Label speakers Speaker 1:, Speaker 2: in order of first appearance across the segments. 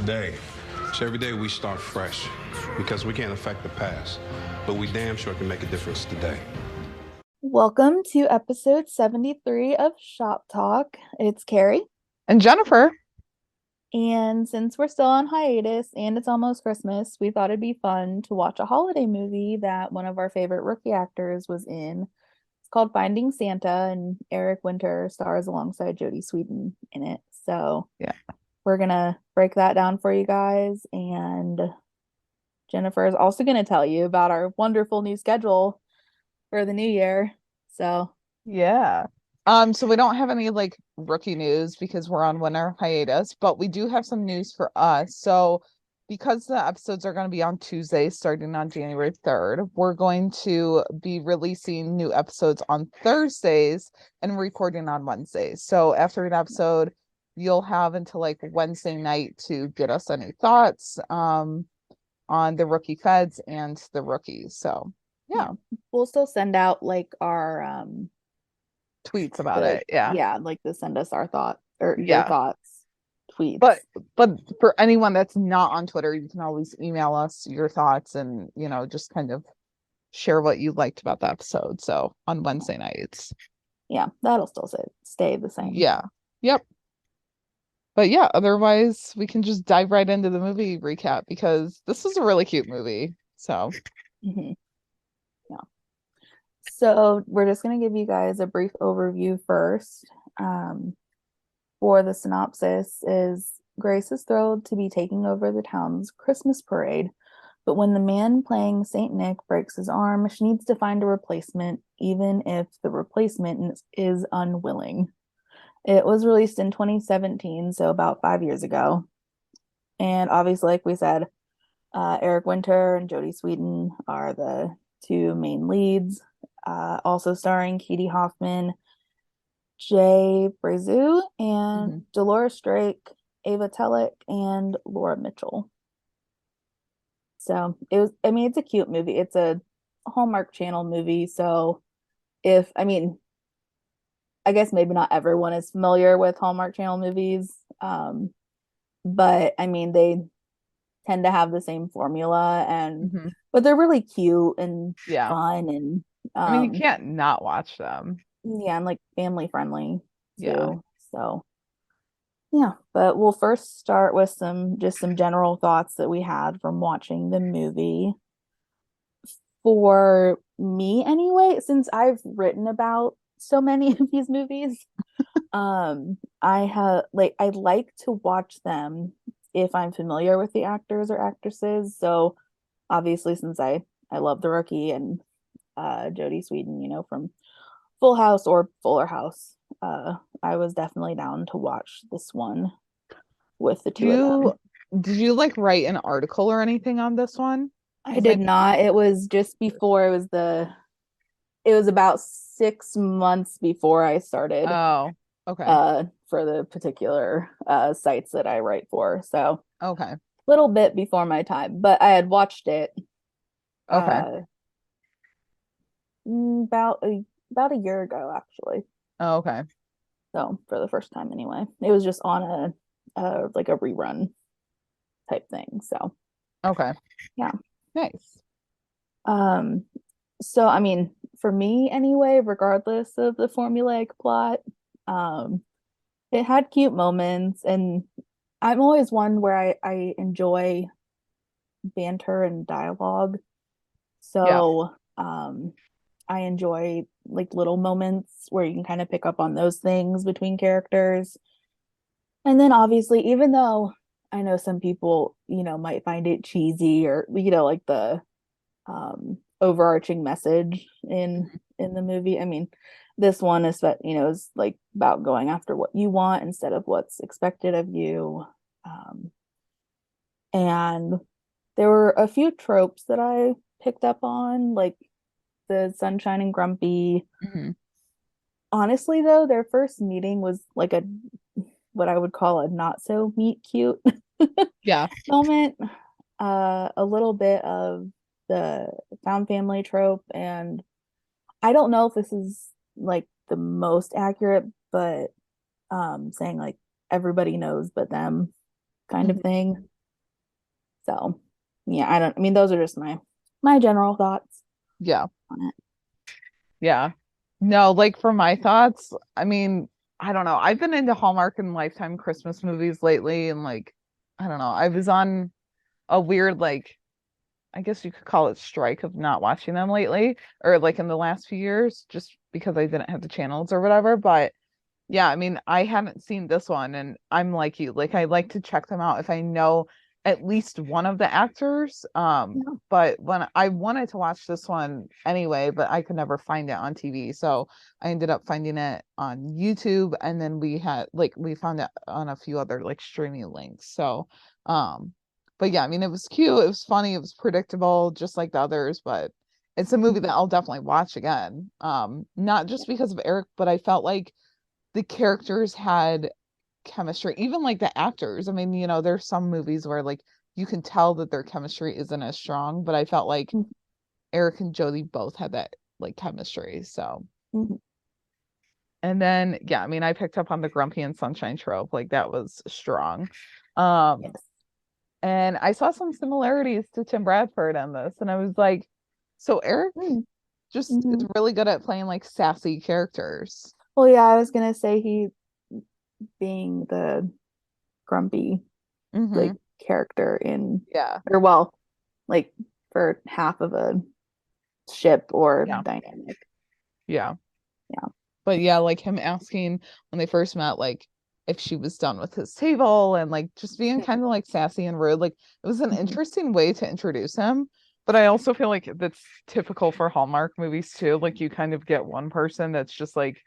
Speaker 1: today. So every day we start fresh because we can't affect the past, but we damn sure can make a difference today.
Speaker 2: Welcome to episode 73 of Shop Talk. It's Kari.
Speaker 3: And Jennifer.
Speaker 2: And since we're still on hiatus and it's almost Christmas, we thought it'd be fun to watch a holiday movie that one of our favorite rookie actors was in. It's called Finding Santa, and Eric Winter stars alongside Jodie Sweetin in it. So
Speaker 3: yeah,
Speaker 2: we're going to break that down for you guys. And Jennifer is also going to tell you about our wonderful new schedule for the new year. So
Speaker 3: yeah. So we don't have any like rookie news because we're on winter hiatus, but we do have some news for us. So because the episodes are going to be on Tuesday starting on January 3rd, we're going to be releasing new episodes on Thursdays and recording on Wednesdays. So after an episode, you'll have until like Wednesday night to get us any thoughts on the rookie feds and the rookies. So yeah,
Speaker 2: we'll still send out like our
Speaker 3: tweets about it. Yeah,
Speaker 2: like to send us our thoughts or your thoughts tweets.
Speaker 3: But for anyone that's not on Twitter, you can always email us your thoughts and just kind of share what you liked about the episode. So on Wednesday nights,
Speaker 2: that'll still stay the same.
Speaker 3: Yep. But yeah, otherwise we can just dive right into the movie recap because this is a really cute movie. So
Speaker 2: So we're just going to give you guys a brief overview first. For the synopsis is Grace is thrilled to be taking over the town's Christmas parade, but when the man playing Saint Nick breaks his arm, she needs to find a replacement, even if the replacement is unwilling. It was released in 2017, so about 5 years ago. And obviously, like we said, Eric Winter and Jodie Sweetin are the two main leads. Also starring Katie Hoffman, Jay Brazu, and Dolores Drake, Ava Telek, and Laura Mitchell. So it's a cute movie. It's a Hallmark Channel movie. So I guess maybe not everyone is familiar with Hallmark Channel movies. But they tend to have the same formula but they're really cute and fun and
Speaker 3: you can't not watch them.
Speaker 2: And like family friendly too. So but we'll first start with some general thoughts that we had from watching the movie. For me anyway, since I've written about so many of these movies, I like to watch them if I'm familiar with the actors or actresses. So obviously, since I love The Rookie and Jodie Sweetin, from Full House or Fuller House, I was definitely down to watch this one with the two of them.
Speaker 3: Did you write an article or anything on this one?
Speaker 2: I did not. It was just before it was about 6 months before I started.
Speaker 3: Oh, okay.
Speaker 2: For the particular sites that I write for. So
Speaker 3: okay.
Speaker 2: A little bit before my time, but I had watched it
Speaker 3: about
Speaker 2: a year ago, actually.
Speaker 3: Oh, okay.
Speaker 2: So for the first time anyway. It was just on a rerun type thing. So
Speaker 3: okay.
Speaker 2: Yeah.
Speaker 3: Nice.
Speaker 2: So for me anyway, regardless of the formulaic plot, it had cute moments, and I'm always one where I enjoy banter and dialogue. So I enjoy little moments where you can kind of pick up on those things between characters. And then obviously, even though I know some people, might find it cheesy or, the overarching message in the movie. This one is about going after what you want instead of what's expected of you. And there were a few tropes that I picked up on, like the sunshine and grumpy. Honestly, though, their first meeting was what I would call a not so meet cute moment. A little bit of the found family trope, and I don't know if this is the most accurate, but saying everybody knows but them kind of thing. So yeah, I mean those are just my general thoughts
Speaker 3: Yeah.
Speaker 2: on it.
Speaker 3: Yeah. No, like for my thoughts, I mean, I don't know. I've been into Hallmark and Lifetime Christmas movies lately, and like, I don't know. I was on a weird, like, I guess you could call it strike of not watching them lately, or like in the last few years, just because I didn't have the channels or whatever. But yeah, I mean, I haven't seen this one, and I'm like you, like I like to check them out if I know at least one of the actors.
Speaker 2: Yeah.
Speaker 3: But when I wanted to watch this one anyway, but I could never find it on TV, so I ended up finding it on YouTube, and then we found it on a few other like streaming links. So, but yeah, I mean, it was cute, it was funny, it was predictable, just like the others, but it's a movie that I'll definitely watch again. Not just because of Eric, but I felt like the characters had chemistry, even like the actors. I mean, there's some movies where like you can tell that their chemistry isn't as strong, but I felt like
Speaker 2: Mhm.
Speaker 3: Eric and Jodie both had that like chemistry. So,
Speaker 2: Mhm.
Speaker 3: and then yeah, I mean, I picked up on the Grumpy and Sunshine trope, like that was strong. Um,
Speaker 2: Yes.
Speaker 3: and I saw some similarities to Tim Bradford in this, and I was like, so Eric just is
Speaker 2: Mm-hmm.
Speaker 3: really good at playing like sassy characters.
Speaker 2: Well, yeah, I was gonna say he being the grumpy like
Speaker 3: Hmm.
Speaker 2: character in
Speaker 3: Yeah.
Speaker 2: or well, like for half of a ship or
Speaker 3: Yeah.
Speaker 2: dynamic.
Speaker 3: Yeah.
Speaker 2: Yeah.
Speaker 3: But yeah, like him asking when they first met, like if she was done with his table, and like just being kind of like sassy and rude. Like it was an
Speaker 2: Mhm.
Speaker 3: interesting way to introduce him. But I also feel like that's typical for Hallmark movies too. Like you kind of get one person that's just like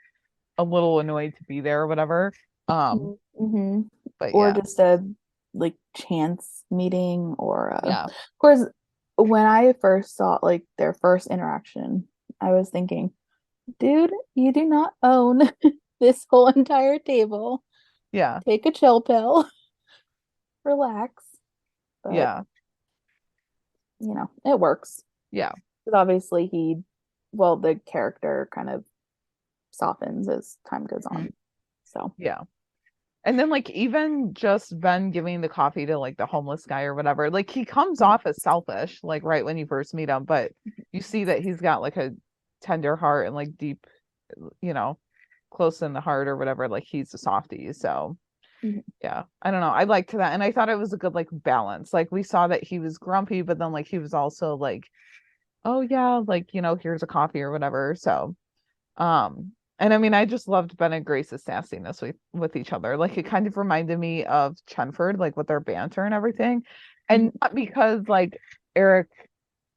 Speaker 3: a little annoyed to be there or whatever.
Speaker 2: Mm-hmm.
Speaker 3: But
Speaker 2: Or
Speaker 3: yeah,
Speaker 2: just a like chance meeting or of
Speaker 3: yeah,
Speaker 2: course when I first saw like their first interaction, I was thinking, dude, you do not own this whole entire table.
Speaker 3: yeah,
Speaker 2: Take a chill pill, relax. But
Speaker 3: yeah,
Speaker 2: it works.
Speaker 3: yeah.
Speaker 2: Because obviously well, the character kind of softens as time goes
Speaker 3: Mhm.
Speaker 2: on. So,
Speaker 3: Yeah. And then like even just Ben giving the coffee to like the homeless guy or whatever, like he comes
Speaker 2: mhm.
Speaker 3: off as selfish, like right when you first meet him, but you see that he's got like a tender heart and like deep, you know, close in the heart or whatever, like he's a softie. So
Speaker 2: Mhm.
Speaker 3: yeah, I don't know. I liked that. And I thought it was a good like balance. Like we saw that he was grumpy, but then like he was also like, oh yeah, like, here's a coffee or whatever. So and I mean, I just loved Ben and Grace's sassiness with each other. Like it kind of reminded me of Chenford, like with their banter and everything. And
Speaker 2: Mhm.
Speaker 3: not because like Eric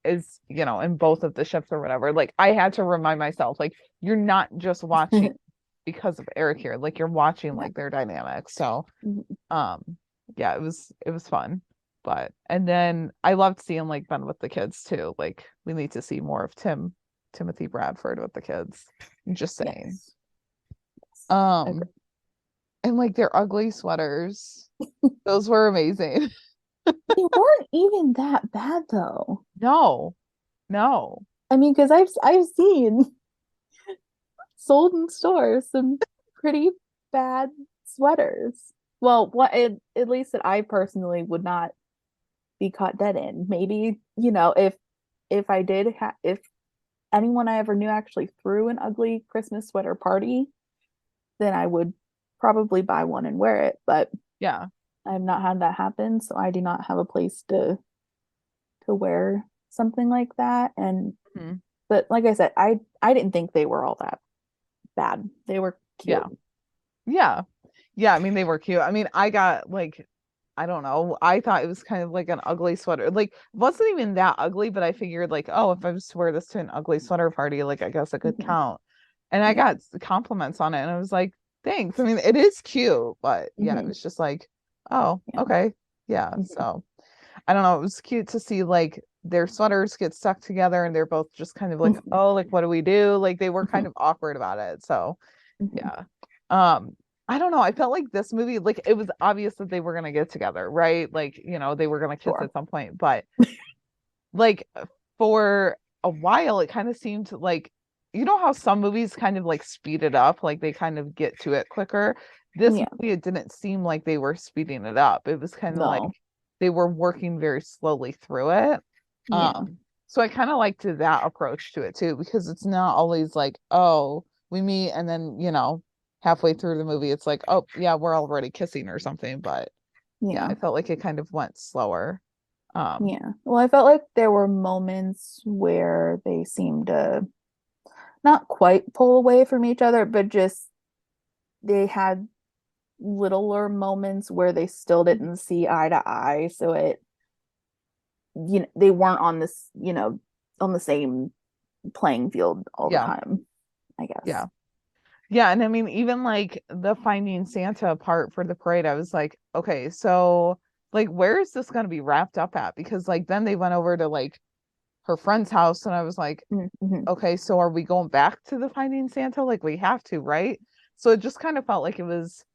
Speaker 3: is, in both of the ships or whatever. Like I had to remind myself, like, you're not just watching because of Eric here. Like you're watching
Speaker 2: Yeah.
Speaker 3: like their dynamics. So
Speaker 2: Mhm.
Speaker 3: um yeah, it was fun. But and then I loved seeing like Ben with the kids too. Like we need to see more of Timothy Bradford with the kids. I'm just saying.
Speaker 2: Yes.
Speaker 3: Um,
Speaker 2: Agree.
Speaker 3: and like their ugly sweaters. Those were amazing.
Speaker 2: They weren't even that bad though.
Speaker 3: No, no.
Speaker 2: I mean, because I've seen sold in stores some pretty bad sweaters. Well, at least that I personally would not be caught dead in. Maybe, if I did if anyone I ever knew actually threw an ugly Christmas sweater party, then I would probably buy one and wear it. But
Speaker 3: Yeah.
Speaker 2: I've not had that happen, so I do not have a place to wear something like that. And
Speaker 3: Mhm.
Speaker 2: but like I said, I didn't think they were all that bad. They were
Speaker 3: Yeah.
Speaker 2: cute.
Speaker 3: Yeah. Yeah. I mean, they were cute. I mean, I got like, I don't know. I thought it was kind of like an ugly sweater. Like, it wasn't even that ugly, but I figured like, oh, if I was to wear this to an ugly sweater party, like I guess it could
Speaker 2: Mhm.
Speaker 3: count. And I
Speaker 2: Yeah.
Speaker 3: got compliments on it, and I was like, thanks. I mean, it is cute, but yeah, it
Speaker 2: Hmm.
Speaker 3: was just like, oh,
Speaker 2: Yeah.
Speaker 3: okay. Yeah.
Speaker 2: Mhm.
Speaker 3: So I don't know. It was cute to see like their sweaters get stuck together, and they're both just kind of like,
Speaker 2: Mhm.
Speaker 3: oh, like what do we do? Like they were kind
Speaker 2: Mhm.
Speaker 3: of awkward about it. So
Speaker 2: Mhm.
Speaker 3: yeah. I don't know. I felt like this movie, like it was obvious that they were gonna get together, right? Like, they were gonna kiss
Speaker 2: Sure.
Speaker 3: at some point, but like for a while it kind of seemed like how some movies kind of like speed it up, like they kind of get to it quicker. This
Speaker 2: Yeah.
Speaker 3: movie, it didn't seem like they were speeding it up. It was kind of like
Speaker 2: No.
Speaker 3: they were working very slowly through it.
Speaker 2: Yeah.
Speaker 3: So I kind of liked that approach to it too, because it's not always like, oh, we meet and then, halfway through the movie, it's like, oh, yeah, we're already kissing or something. But yeah,
Speaker 2: Yeah.
Speaker 3: I felt like it kind of went slower.
Speaker 2: Yeah. Well, I felt like there were moments where they seemed to not quite pull away from each other, but just they had littler moments where they still didn't see eye to eye. So they weren't on this, on the same playing field all the
Speaker 3: Yeah.
Speaker 2: time, I guess.
Speaker 3: Yeah. Yeah. And I mean, even like the Finding Santa part for the parade, I was like, okay, so like, where is this going to be wrapped up at? Because like, then they went over to like her friend's house, and I was like,
Speaker 2: Mm-hmm.
Speaker 3: okay, so are we going back to the Finding Santa? Like, we have to, right? So it just kind of felt like it was,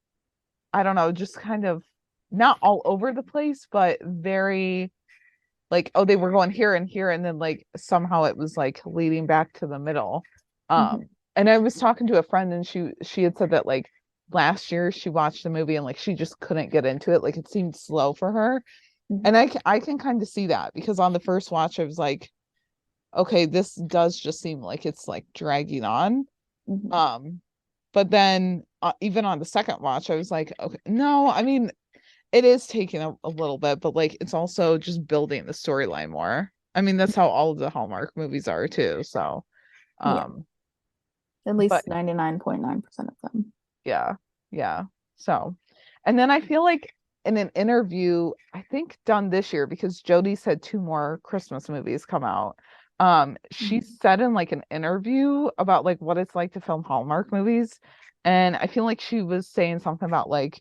Speaker 3: I don't know, just kind of not all over the place, but very like, oh, they were going here and here, and then like somehow it was like leading back to the middle.
Speaker 2: Mm-hmm.
Speaker 3: And I was talking to a friend, and she had said that like last year she watched the movie and like she just couldn't get into it, like it seemed slow for her.
Speaker 2: Mm-hmm.
Speaker 3: And I can kind of see that, because on the first watch I was like, okay, this does just seem like it's like dragging on.
Speaker 2: Mm-hmm.
Speaker 3: But then even on the second watch I was like, okay, no, I mean, it is taking a little bit, but like it's also just building the storyline more. I mean, that's how all of the Hallmark movies are too. So
Speaker 2: Yeah. At
Speaker 3: but
Speaker 2: least 99.9% of them.
Speaker 3: yeah, yeah. So, and then I feel like in an interview, I think done this year, because Jodie said 2 more Christmas movies come out. She
Speaker 2: Mm-hmm.
Speaker 3: said in like an interview about like what it's like to film Hallmark movies, and I feel like she was saying something about like,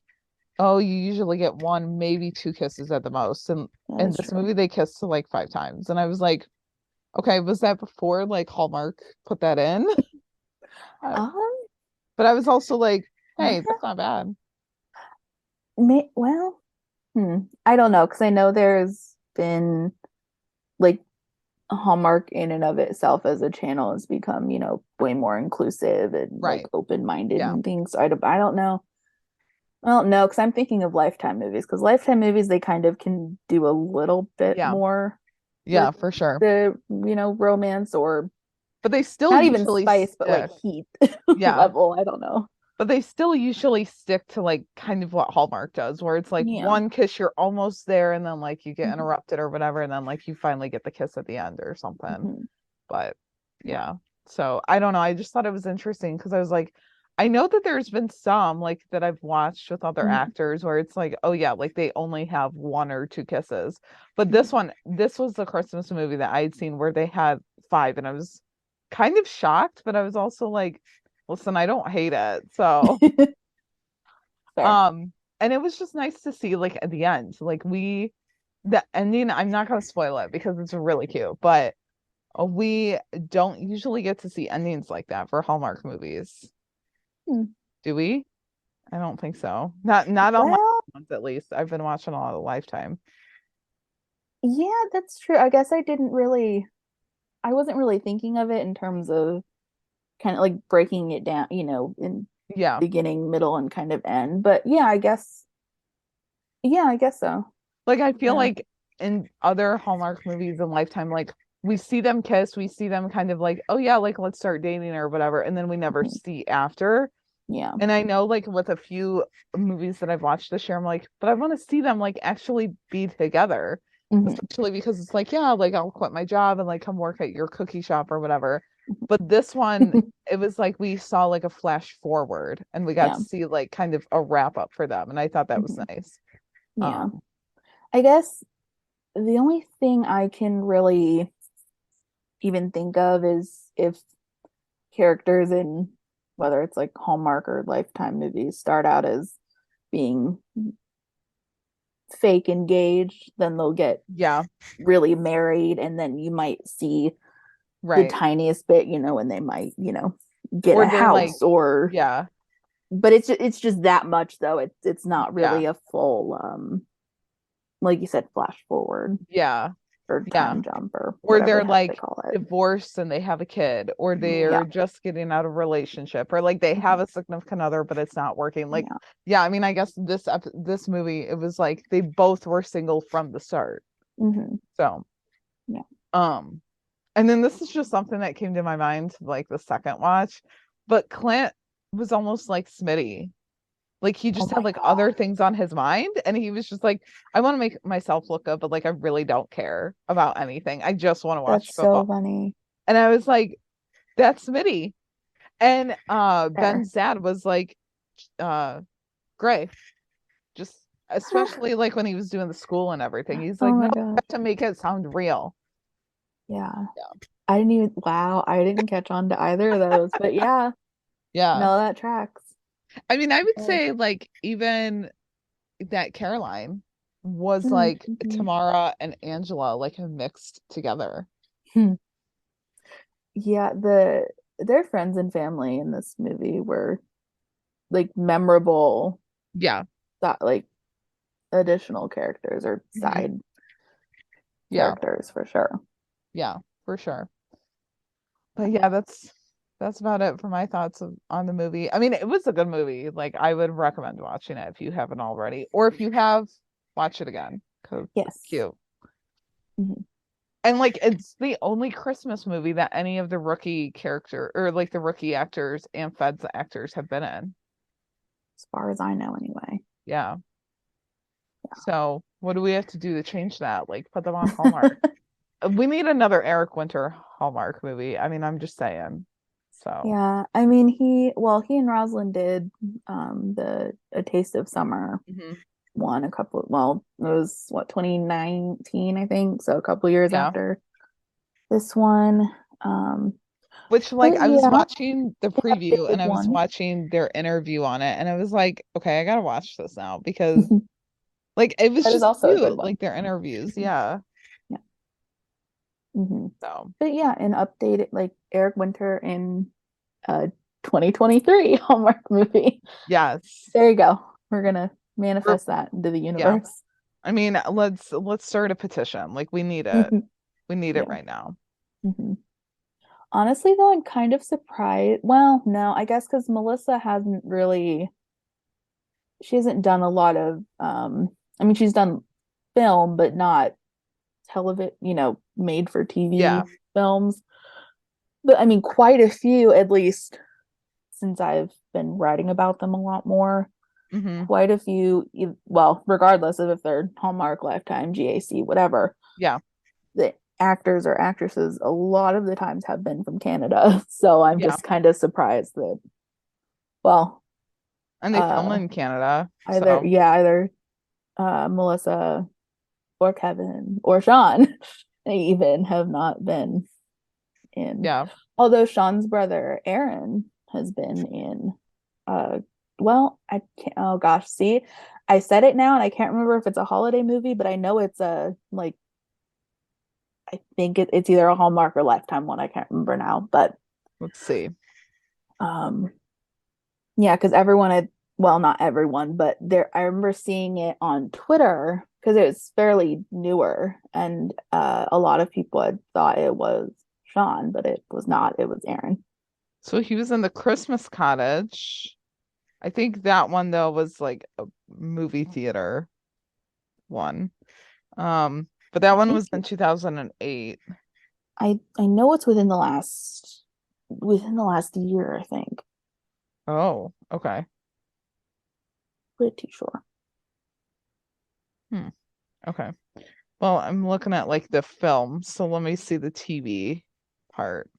Speaker 3: oh, you usually get 1, maybe 2 kisses at the most, and
Speaker 2: That
Speaker 3: in
Speaker 2: is
Speaker 3: this
Speaker 2: true.
Speaker 3: movie they kissed like 5 times, and I was like, okay, was that before like Hallmark put that in? Uh,
Speaker 2: Um,
Speaker 3: but I was also like,
Speaker 2: I
Speaker 3: hey, that's not bad.
Speaker 2: well, I don't know, because I know there's been like Hallmark in and of itself as a channel has become, way more inclusive and like
Speaker 3: Right.
Speaker 2: open-minded
Speaker 3: Yeah.
Speaker 2: and things. So I don't know. I don't know, because I'm thinking of Lifetime movies, because Lifetime movies they kind of can do a little bit
Speaker 3: Yeah.
Speaker 2: more
Speaker 3: Yeah,
Speaker 2: with
Speaker 3: for sure.
Speaker 2: the, romance or
Speaker 3: But they still
Speaker 2: not even
Speaker 3: usually
Speaker 2: spice, but like
Speaker 3: stick.
Speaker 2: heat
Speaker 3: Yeah.
Speaker 2: level. I don't know.
Speaker 3: But they still usually stick to like kind of what Hallmark does, where it's like
Speaker 2: Yeah.
Speaker 3: one kiss, you're almost there, and then like you get
Speaker 2: Mhm.
Speaker 3: interrupted or whatever, and then like you finally get the kiss at the end or something.
Speaker 2: Mhm.
Speaker 3: But yeah. So I don't know. I just thought it was interesting because I was like, I know that there's been some like that I've watched with other
Speaker 2: Mhm.
Speaker 3: actors where it's like, oh yeah, like they only have 1 or 2 kisses. But
Speaker 2: Mhm.
Speaker 3: this was the Christmas movie that I had seen where they had 5, and I was kind of shocked, but I was also like, listen, I don't hate it. So
Speaker 2: Fair.
Speaker 3: and it was just nice to see like at the end, like the ending, I'm not gonna spoil it because it's really cute, but we don't usually get to see endings like that for Hallmark movies.
Speaker 2: Hmm.
Speaker 3: Do we? I don't think so. Not on my
Speaker 2: Well,
Speaker 3: ones, at least. I've been watching a lot of Lifetime.
Speaker 2: yeah, that's true. I guess I wasn't really thinking of it in terms of kind of like breaking it down, in
Speaker 3: Yeah.
Speaker 2: beginning, middle, and kind of end. But yeah, I guess so.
Speaker 3: Like I feel
Speaker 2: Yeah.
Speaker 3: like in other Hallmark movies and Lifetime, like we see them kiss, we see them kind of like, oh yeah, like let's start dating or whatever, and then we never
Speaker 2: Mhm.
Speaker 3: see after.
Speaker 2: Yeah.
Speaker 3: And I know like with a few movies that I've watched this year, I'm like, but I want to see them like actually be together.
Speaker 2: Mhm.
Speaker 3: Especially because it's like, yeah, like I'll quit my job and like come work at your cookie shop or whatever.
Speaker 2: Mhm.
Speaker 3: But this one, it was like we saw like a flash forward and we got
Speaker 2: Yeah.
Speaker 3: to see like kind of a wrap up for them. And I thought that was
Speaker 2: Mhm.
Speaker 3: nice.
Speaker 2: Yeah.
Speaker 3: Um,
Speaker 2: I guess the only thing I can really even think of is if characters in whether it's like Hallmark or Lifetime movies start out as being fake engaged, then they'll get
Speaker 3: yeah,
Speaker 2: really married, and then you might see the
Speaker 3: right.
Speaker 2: tiniest bit, when they might, get
Speaker 3: Or
Speaker 2: a
Speaker 3: they're like,
Speaker 2: house or
Speaker 3: yeah,
Speaker 2: but it's just that much though. It's not
Speaker 3: yeah,
Speaker 2: really a full like you said, flash forward.
Speaker 3: yeah.
Speaker 2: or
Speaker 3: Yeah.
Speaker 2: time jump or
Speaker 3: Or
Speaker 2: whatever
Speaker 3: they're
Speaker 2: the heck
Speaker 3: like
Speaker 2: they call it.
Speaker 3: divorced and they have a kid, or they're just getting out of a relationship, or like they have a significant other but it's not working. Like, yeah, I mean, I guess this movie, it was like they both were single from the start. So
Speaker 2: yeah.
Speaker 3: And then this is just something that came to my mind like the second watch, but Clint was almost like Smitty. Like he just had like other things on his mind, and he was just like, I want to make myself look good, but like I really don't care about anything. I just want to watch
Speaker 2: That's
Speaker 3: football.
Speaker 2: so funny.
Speaker 3: And I was like, that's Smitty. And Ben's dad was like Gray. Just especially like when he was doing the school and everything. He's like, no, I have to make it sound real.
Speaker 2: Yeah. I didn't catch on to either of those, but yeah. No, that tracks.
Speaker 3: I mean, I would say like even that Caroline was like Tamara and Angela like mixed together.
Speaker 2: Yeah, their friends and family in this movie were like memorable.
Speaker 3: Yeah.
Speaker 2: Like additional characters or side characters for sure.
Speaker 3: Yeah, for sure. But yeah, that's about it for my thoughts on the movie. I mean, it was a good movie. Like I would recommend watching it if you haven't already, or if you have, watch it again because it's cute. And like it's the only Christmas movie that any of the rookie character or like the rookie actors and Feds actors have been in.
Speaker 2: As far as I know, anyway.
Speaker 3: Yeah. So what do we have to do to change that? Like put them on Hallmark. We need another Eric Winter Hallmark movie. I mean, I'm just saying. So
Speaker 2: yeah, I mean, he and Rosalind did the A Taste of Summer one it was 2019, I think, so a couple years after this one.
Speaker 3: Which like I was watching the preview and I was watching their interview on it, and I was like, okay, I gotta watch this now because like it was just also cute, like their interviews. So
Speaker 2: but yeah, an updated like Eric Winter in 2023 Hallmark movie.
Speaker 3: Yes,
Speaker 2: there you go. We're gonna manifest that into the universe.
Speaker 3: I mean, let's start a petition. Like we need it. We need it right now.
Speaker 2: Honestly, though, I'm kind of surprised. Well, no, I guess because Melissa she hasn't done a lot of I mean, she's done film, but not television, made for TV films. But I mean, quite a few, at least since I've been writing about them a lot more. Quite a few, well, regardless of if they're Hallmark, Lifetime, GAC, whatever. The actors or actresses a lot of the times have been from Canada. So I'm just kind of surprised that, well.
Speaker 3: And they film in Canada.
Speaker 2: Either Melissa or Kevin or Sean, they even have not been in. Although Sean's brother Aaron has been in I can't, oh gosh, see, I said it now and I can't remember if it's a holiday movie, but I know it's I think it's either a Hallmark or Lifetime one. I can't remember now, but
Speaker 3: let's see.
Speaker 2: Yeah, because not everyone, but I remember seeing it on Twitter because it was fairly newer, and a lot of people had thought it was Sean, but it was not. It was Aaron.
Speaker 3: So he was in The Christmas Cottage. I think that one though was like a movie theater one. But that one was in 2008.
Speaker 2: I know it's within the last year, I think.
Speaker 3: Oh, okay.
Speaker 2: Pretty sure.
Speaker 3: Okay. Well, I'm looking at like the film, so let me see the TV part.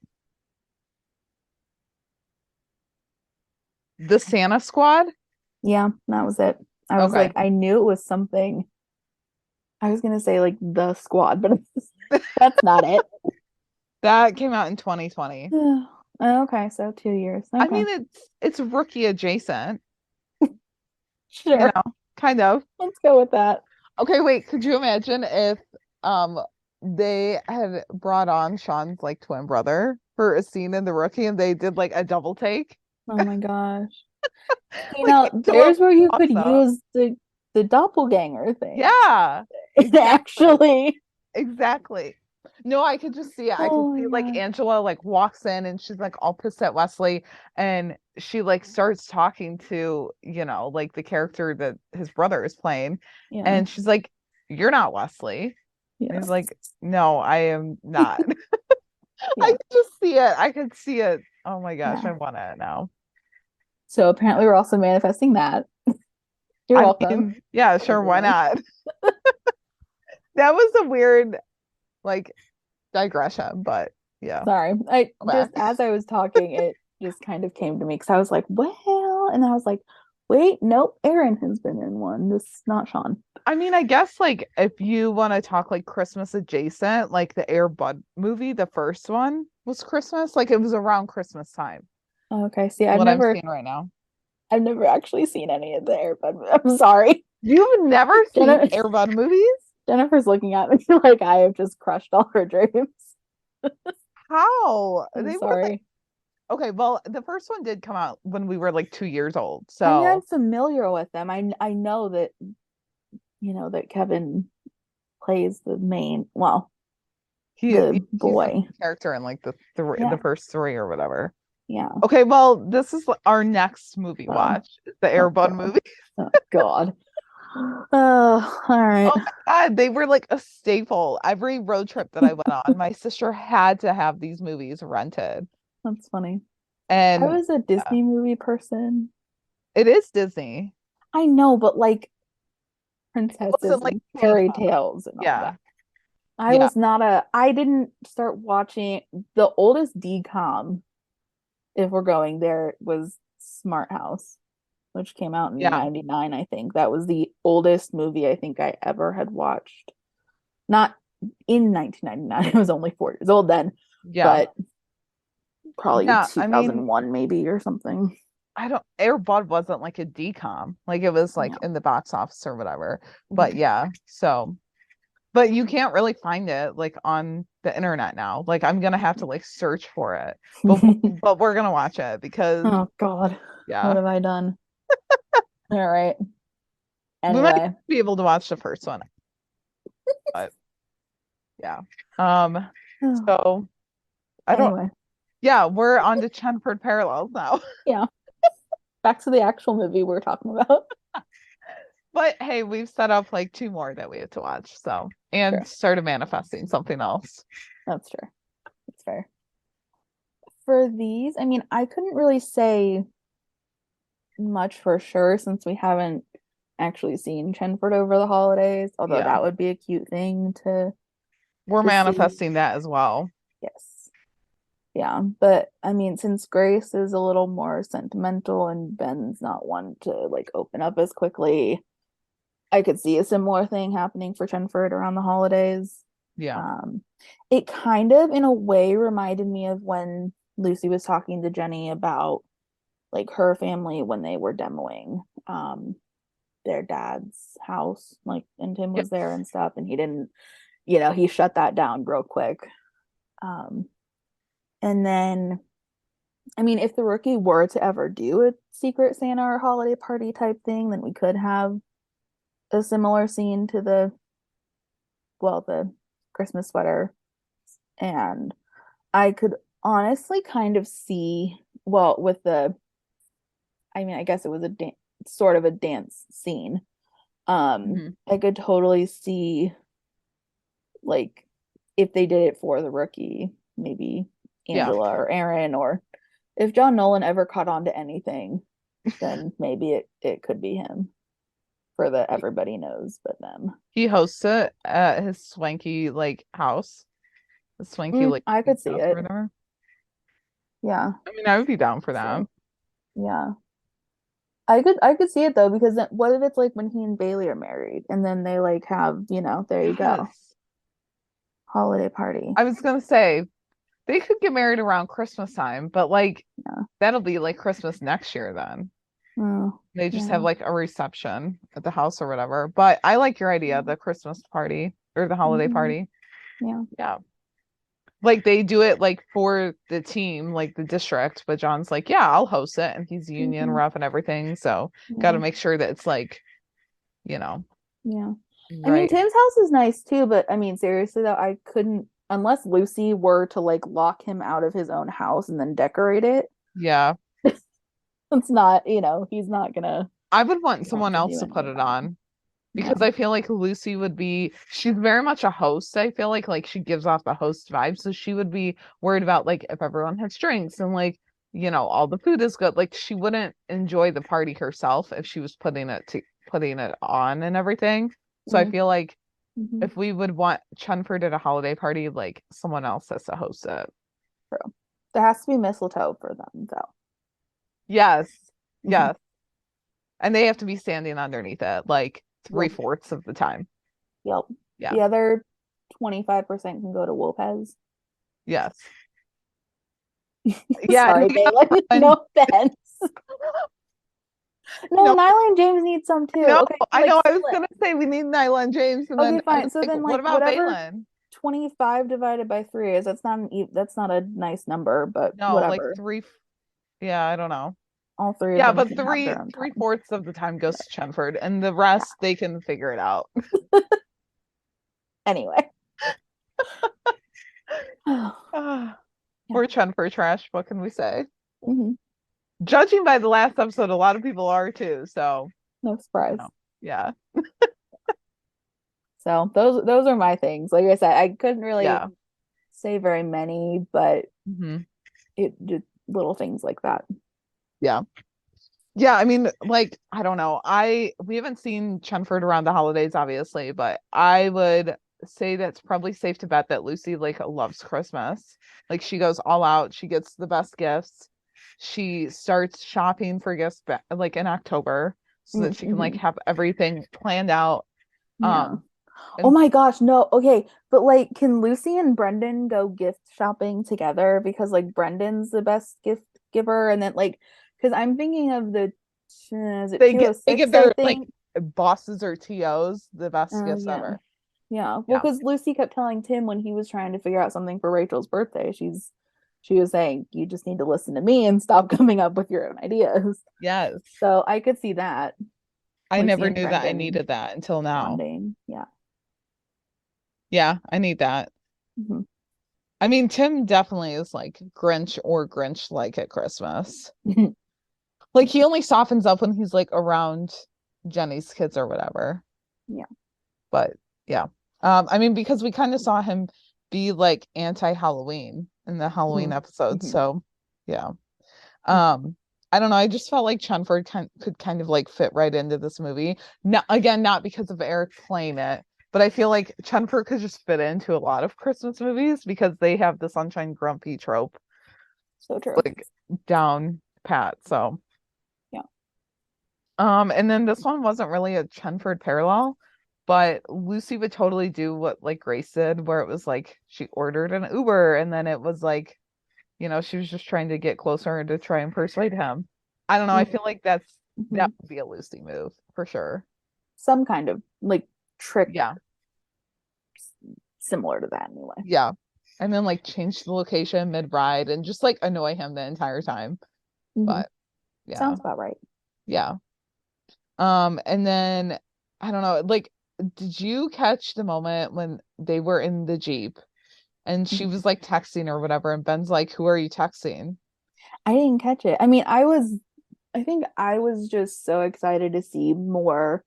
Speaker 3: The Santa Squad?
Speaker 2: Yeah, that was it. I was like, I knew it was something. I was gonna say like The Squad, but that's not it.
Speaker 3: That came out in 2020.
Speaker 2: Okay, so 2 years. Okay.
Speaker 3: I mean, it's rookie adjacent.
Speaker 2: Sure.
Speaker 3: Kind of.
Speaker 2: Let's go with that.
Speaker 3: Okay, wait, could you imagine if they had brought on Sean's like twin brother for a scene in The Rookie and they did like a double take?
Speaker 2: Oh my gosh. There's where you could use the doppelganger thing.
Speaker 3: Yeah.
Speaker 2: Actually.
Speaker 3: exactly. No, I could just see it. I could
Speaker 2: Oh
Speaker 3: see
Speaker 2: my
Speaker 3: like
Speaker 2: God.
Speaker 3: Angela like walks in and she's like all pissed at Wesley and she like starts talking to, like the character that his brother is playing.
Speaker 2: Yeah.
Speaker 3: And she's like, "You're not Wesley." And
Speaker 2: Yeah.
Speaker 3: he's like, "No, I am not." I
Speaker 2: Yeah.
Speaker 3: could just see it. I could see it. Oh my gosh,
Speaker 2: Yeah.
Speaker 3: I want it now.
Speaker 2: So apparently we're also manifesting that. You're
Speaker 3: I
Speaker 2: welcome,
Speaker 3: mean, yeah, sure, why
Speaker 2: everyone.
Speaker 3: not? That was a weird like digression, but yeah.
Speaker 2: Sorry. I
Speaker 3: Go back.
Speaker 2: just, as I was talking, it just kind of came to me because I was like, well, and then I was like, wait, nope, Aaron has been in one. This is not Sean.
Speaker 3: I mean, I guess like if you want to talk like Christmas adjacent, like the Air Bud movie, the first one was Christmas. Like it was around Christmas time.
Speaker 2: Okay, see,
Speaker 3: What I'm seeing right now.
Speaker 2: I've never actually seen any of the Airbud. I'm sorry.
Speaker 3: You've never seen
Speaker 2: Jenna,
Speaker 3: Air Bud movies?
Speaker 2: Jennifer's looking at me like I have just crushed all her dreams.
Speaker 3: How?
Speaker 2: I'm
Speaker 3: They were like
Speaker 2: sorry.
Speaker 3: okay, well, the first one did come out when we were like 2 years old.
Speaker 2: I mean, I'm
Speaker 3: So
Speaker 2: familiar with them. I know that that Kevin plays the main, well, the
Speaker 3: he's the
Speaker 2: boy.
Speaker 3: character in like the
Speaker 2: Yeah,
Speaker 3: first three or whatever.
Speaker 2: yeah.
Speaker 3: Okay, well, this is our next movie
Speaker 2: Oh,
Speaker 3: watch, the Air
Speaker 2: oh
Speaker 3: Bud
Speaker 2: God.
Speaker 3: movie.
Speaker 2: Oh God. Oh, all right.
Speaker 3: Oh my God, they were like a staple. Every road trip that I went on, my sister had to have these movies rented.
Speaker 2: That's funny. I
Speaker 3: And
Speaker 2: was a Disney movie person.
Speaker 3: it is Disney.
Speaker 2: I know, but like
Speaker 3: It
Speaker 2: princesses
Speaker 3: wasn't like
Speaker 2: and fairy
Speaker 3: K-pop.
Speaker 2: tales and all
Speaker 3: Yeah.
Speaker 2: that. I
Speaker 3: Yeah.
Speaker 2: was not I didn't start watching the oldest DCOM, if we're going there, was Smart House, which came out in
Speaker 3: Yeah.
Speaker 2: 99, I think. That was the oldest movie I think I ever had watched. Not in 1999. I was only 4 years old then,
Speaker 3: Yeah.
Speaker 2: but probably
Speaker 3: Yeah. I mean,
Speaker 2: 2001 maybe or something.
Speaker 3: Air Bud wasn't like a decom. Like it was like
Speaker 2: Yeah.
Speaker 3: in the box office or whatever. But
Speaker 2: Mhm.
Speaker 3: yeah. So but you can't really find it like on the internet now. Like I'm gonna have to like search for it. But but we're gonna watch it because
Speaker 2: Oh God, what
Speaker 3: yeah.
Speaker 2: have I done? All right.
Speaker 3: We might
Speaker 2: Anyway,
Speaker 3: be able to watch the first one. But yeah. Um so I don't
Speaker 2: anyway,
Speaker 3: yeah, we're on to Chenford Parallels now.
Speaker 2: yeah. Back to the actual movie we're talking about.
Speaker 3: But hey, we've set up like two more that we have to watch. So and
Speaker 2: Sure,
Speaker 3: started manifesting something else.
Speaker 2: that's true. That's fair. For these, I mean, I couldn't really say much for sure since we haven't actually seen Chenford over the holidays, although
Speaker 3: Yeah.
Speaker 2: that would be a cute thing
Speaker 3: We're
Speaker 2: to see.
Speaker 3: manifesting that as well.
Speaker 2: Yes. Yeah, but I mean, since Grace is a little more sentimental and Ben's not one to like open up as quickly, I could see a similar thing happening for Chenford around the holidays.
Speaker 3: Yeah.
Speaker 2: It kind of, in a way, reminded me of when Lucy was talking to Jenny about like her family when they were demoing their dad's house, like, and Tim was there
Speaker 3: Yes.
Speaker 2: and stuff, and he didn't, he shut that down real quick. And then, I mean, if the rookie were to ever do a Secret Santa or holiday party type thing, then we could have a similar scene to the Christmas sweater. And I could honestly kind of see, well, with I mean, I guess it was sort of a dance scene. I could totally see, like, if they did it for the rookie, maybe
Speaker 3: Yeah.
Speaker 2: Angela or Aaron, or if John Nolan ever caught on to anything, then maybe it could be him for the everybody knows but them.
Speaker 3: He hosts it at his swanky like house. The swanky like
Speaker 2: I could see
Speaker 3: house or
Speaker 2: it.
Speaker 3: whatever.
Speaker 2: Yeah.
Speaker 3: I mean, I would be down for that.
Speaker 2: So, yeah. I could see it though, because then what if it's like when he and Bailey are married and then they like have, there you go,
Speaker 3: Yes.
Speaker 2: holiday party.
Speaker 3: I was gonna say they could get married around Christmas time, but like
Speaker 2: Yeah.
Speaker 3: that'll be like Christmas next year then.
Speaker 2: Oh,
Speaker 3: They just
Speaker 2: yeah.
Speaker 3: have like a reception at the house or whatever. But I like your idea, the Christmas party or the holiday
Speaker 2: Mhm.
Speaker 3: party.
Speaker 2: Yeah.
Speaker 3: Yeah. Like they do it like for the team, like the district, but John's like, yeah, I'll host it. And he's union
Speaker 2: Mhm.
Speaker 3: rep and everything. So
Speaker 2: Yeah.
Speaker 3: got to make sure that it's like, you know,
Speaker 2: Yeah. I mean,
Speaker 3: Right.
Speaker 2: Tim's house is nice too, but I mean, seriously though, I couldn't unless Lucy were to like lock him out of his own house and then decorate it.
Speaker 3: Yeah.
Speaker 2: It's not, he's not gonna
Speaker 3: I would want
Speaker 2: want
Speaker 3: someone
Speaker 2: to
Speaker 3: else
Speaker 2: do
Speaker 3: to
Speaker 2: any
Speaker 3: put
Speaker 2: of
Speaker 3: it
Speaker 2: that.
Speaker 3: on
Speaker 2: Yeah.
Speaker 3: because I feel like Lucy would be, she's very much a host. I feel like she gives off the host vibe. So she would be worried about like if everyone has drinks and like, all the food is good. Like she wouldn't enjoy the party herself if she was putting it on and everything. So I feel like
Speaker 2: Mm-hmm.
Speaker 3: if we would want Chenford at a holiday party, like someone else has to host it.
Speaker 2: True. There has to be mistletoe for them though.
Speaker 3: Yes.
Speaker 2: Mm-hmm.
Speaker 3: Yes. And they have to be standing underneath it like
Speaker 2: Yep.
Speaker 3: 3/4 of the time.
Speaker 2: Yep.
Speaker 3: Yeah.
Speaker 2: The other 25% can go to Wolfez.
Speaker 3: Yes. Yeah.
Speaker 2: Sorry, Balin. No offense. No,
Speaker 3: No,
Speaker 2: Nyla and James need some too.
Speaker 3: no,
Speaker 2: Okay,
Speaker 3: I
Speaker 2: like
Speaker 3: know. I was
Speaker 2: split.
Speaker 3: gonna say we need Nyla and James, and
Speaker 2: Okay,
Speaker 3: then I
Speaker 2: fine.
Speaker 3: was
Speaker 2: So
Speaker 3: like,
Speaker 2: then,
Speaker 3: what
Speaker 2: like,
Speaker 3: about
Speaker 2: whatever
Speaker 3: Balin?
Speaker 2: 25 divided by 3 is, that's not a nice number, but
Speaker 3: No, like
Speaker 2: whatever.
Speaker 3: three. Yeah, I don't know.
Speaker 2: All three of
Speaker 3: Yeah,
Speaker 2: them
Speaker 3: but
Speaker 2: can have their own
Speaker 3: three
Speaker 2: time.
Speaker 3: fourths of the time goes to Chenford, and the rest they can figure it out.
Speaker 2: Anyway.
Speaker 3: Or Chenford trash. What can we say?
Speaker 2: Mhm.
Speaker 3: Judging by the last episode, a lot of people are too. So,
Speaker 2: No surprise.
Speaker 3: yeah,
Speaker 2: So those are my things. Like I said, I couldn't really
Speaker 3: yeah.
Speaker 2: say very many, but
Speaker 3: Hmm.
Speaker 2: it just little things like that.
Speaker 3: Yeah. Yeah, I mean, like, I don't know. We haven't seen Chenford around the holidays, obviously, but I would say that's probably safe to bet that Lucy like loves Christmas. Like she goes all out, she gets the best gifts. She starts shopping for gifts like in October so that she can like
Speaker 2: Mm-hmm.
Speaker 3: have everything planned out.
Speaker 2: Yeah. Oh
Speaker 3: And
Speaker 2: my gosh, no. Okay, but like, can Lucy and Brendan go gift shopping together? Because like Brendan's the best gift giver, and then like, because I'm thinking of is it
Speaker 3: they
Speaker 2: 206,
Speaker 3: give
Speaker 2: I
Speaker 3: their like
Speaker 2: think?
Speaker 3: bosses or TOs the best
Speaker 2: Oh
Speaker 3: gifts
Speaker 2: yeah.
Speaker 3: ever.
Speaker 2: Yeah. Well,
Speaker 3: Yeah.
Speaker 2: because Lucy kept telling Tim when he was trying to figure out something for Rachel's birthday, she was saying, you just need to listen to me and stop coming up with your own ideas.
Speaker 3: Yes.
Speaker 2: So I could see that.
Speaker 3: I
Speaker 2: Lucy
Speaker 3: never
Speaker 2: and
Speaker 3: knew that I
Speaker 2: Brendan
Speaker 3: needed that until now.
Speaker 2: bonding. Yeah.
Speaker 3: Yeah, I need that.
Speaker 2: Hmm.
Speaker 3: I mean, Tim definitely is like Grinch or Grinch like at Christmas. Like he only softens up when he's like around Jenny's kids or whatever.
Speaker 2: Yeah.
Speaker 3: But yeah. I mean, because we kind of saw him be like anti-Halloween in the Halloween episode.
Speaker 2: Hmm.
Speaker 3: So yeah. I don't know. I just felt like Chenford could kind of like fit right into this movie. Not again, not because of Eric playing it, but I feel like Chenford could just fit into a lot of Christmas movies because they have the Sunshine Grumpy trope
Speaker 2: So true.
Speaker 3: like down pat. So
Speaker 2: Yeah.
Speaker 3: and then this one wasn't really a Chenford parallel, but Lucy would totally do what like Grace did, where it was like she ordered an Uber and then it was like, she was just trying to get closer and to try and persuade him. I don't know. I feel like that
Speaker 2: Mhm.
Speaker 3: would be a Lucy move for sure.
Speaker 2: Some kind of like trick
Speaker 3: Yeah.
Speaker 2: similar to that anyway.
Speaker 3: Yeah. And then like change the location mid-ride and just like annoy him the entire time. But yeah.
Speaker 2: Sounds about right.
Speaker 3: Yeah. And then I don't know, like, did you catch the moment when they were in the Jeep and she was like texting or whatever, and Ben's like, "Who are you texting?"
Speaker 2: I didn't catch it. I mean, I think I was just so excited to see more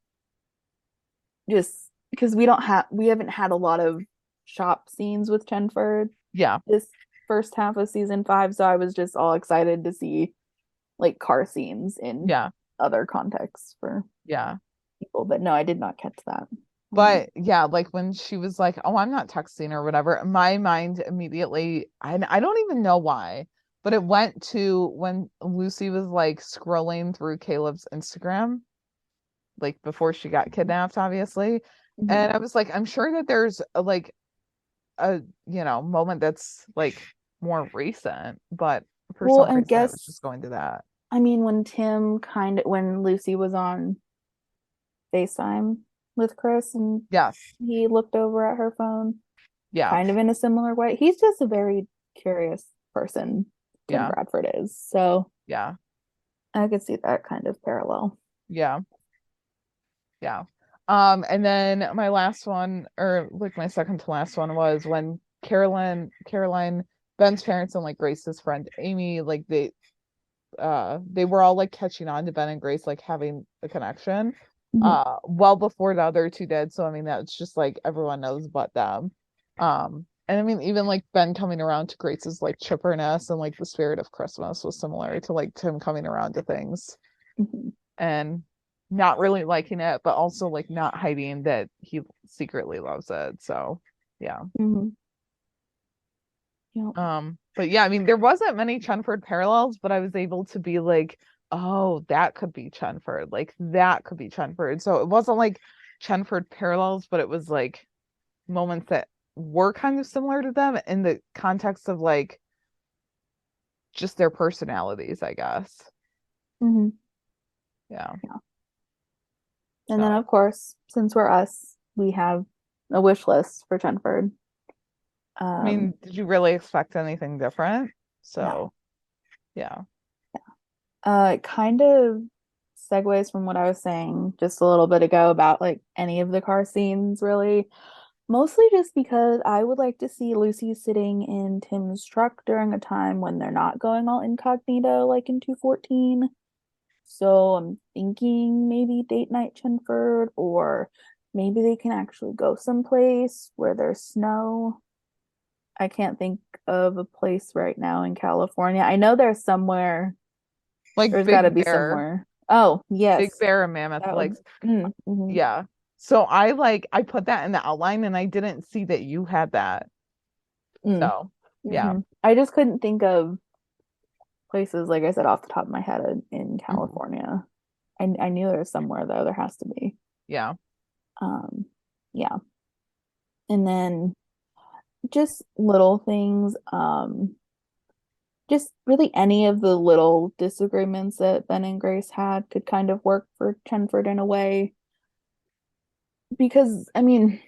Speaker 2: just because we haven't had a lot of shop scenes with Chenford
Speaker 3: Yeah.
Speaker 2: this first half of season 5, so I was just all excited to see like car scenes in
Speaker 3: Yeah.
Speaker 2: other contexts for
Speaker 3: Yeah.
Speaker 2: people. But no, I did not catch that.
Speaker 3: But yeah, like when she was like, "Oh, I'm not texting" or whatever, my mind immediately, I don't even know why, but it went to when Lucy was like scrolling through Caleb's Instagram, like before she got kidnapped, obviously.
Speaker 2: Mhm.
Speaker 3: And I was like, I'm sure that there's like a, moment that's like more recent, but for
Speaker 2: Well,
Speaker 3: some
Speaker 2: and
Speaker 3: reason it was
Speaker 2: guess
Speaker 3: just going to that.
Speaker 2: I mean when Lucy was on FaceTime with Chris and
Speaker 3: Yes.
Speaker 2: he looked over at her phone
Speaker 3: Yeah.
Speaker 2: kind of in a similar way. He's just a very curious person, Tim
Speaker 3: Yeah.
Speaker 2: Bradford is. So
Speaker 3: Yeah.
Speaker 2: I could see that kind of parallel.
Speaker 3: Yeah. Yeah. And then my last one, or like my second to last one, was when Caroline, Ben's parents and like Grace's friend Amy, like they were all like catching on to Ben and Grace like having a connection well before the other two did. So I mean that's just like everyone knows but them. And I mean even like Ben coming around to Grace's like chipperness and like the spirit of Christmas was similar to like Tim coming around to things and not really liking it, but also like not hiding that he secretly loves it. So yeah.
Speaker 2: Yeah.
Speaker 3: But yeah, I mean, there wasn't many Chenford parallels, but I was able to be like, oh, that could be Chenford. Like that could be Chenford. So it wasn't like Chenford parallels, but it was like moments that were kind of similar to them in the context of like just their personalities, I guess. Yeah.
Speaker 2: And then of course, since we're us, we have a wish list for Chenford.
Speaker 3: I mean, did you really expect anything different? So,
Speaker 2: no.
Speaker 3: Yeah.
Speaker 2: It kind of segues from what I was saying just a little bit ago about like any of the car scenes, really. Mostly just because I would like to see Lucy sitting in Tim's truck during a time when they're not going all incognito like in 214. So I'm thinking maybe date night Chenford, or maybe they can actually go someplace where there's snow. I can't think of a place right now in California. I know there's somewhere.
Speaker 3: Like
Speaker 2: There's
Speaker 3: Big
Speaker 2: got to be
Speaker 3: Bear.
Speaker 2: somewhere. Oh, yes.
Speaker 3: Big Bear and Mammoth
Speaker 2: That
Speaker 3: Lakes.
Speaker 2: would,
Speaker 3: Yeah. So I put that in the outline and I didn't see that you had that. So yeah.
Speaker 2: I just couldn't think of places, like I said, off the top of my head in California. I knew there was somewhere though. There has to be.
Speaker 3: Yeah.
Speaker 2: Yeah. And then just little things, just really any of the little disagreements that Ben and Grace had could kind of work for Chenford in a way. Because Ben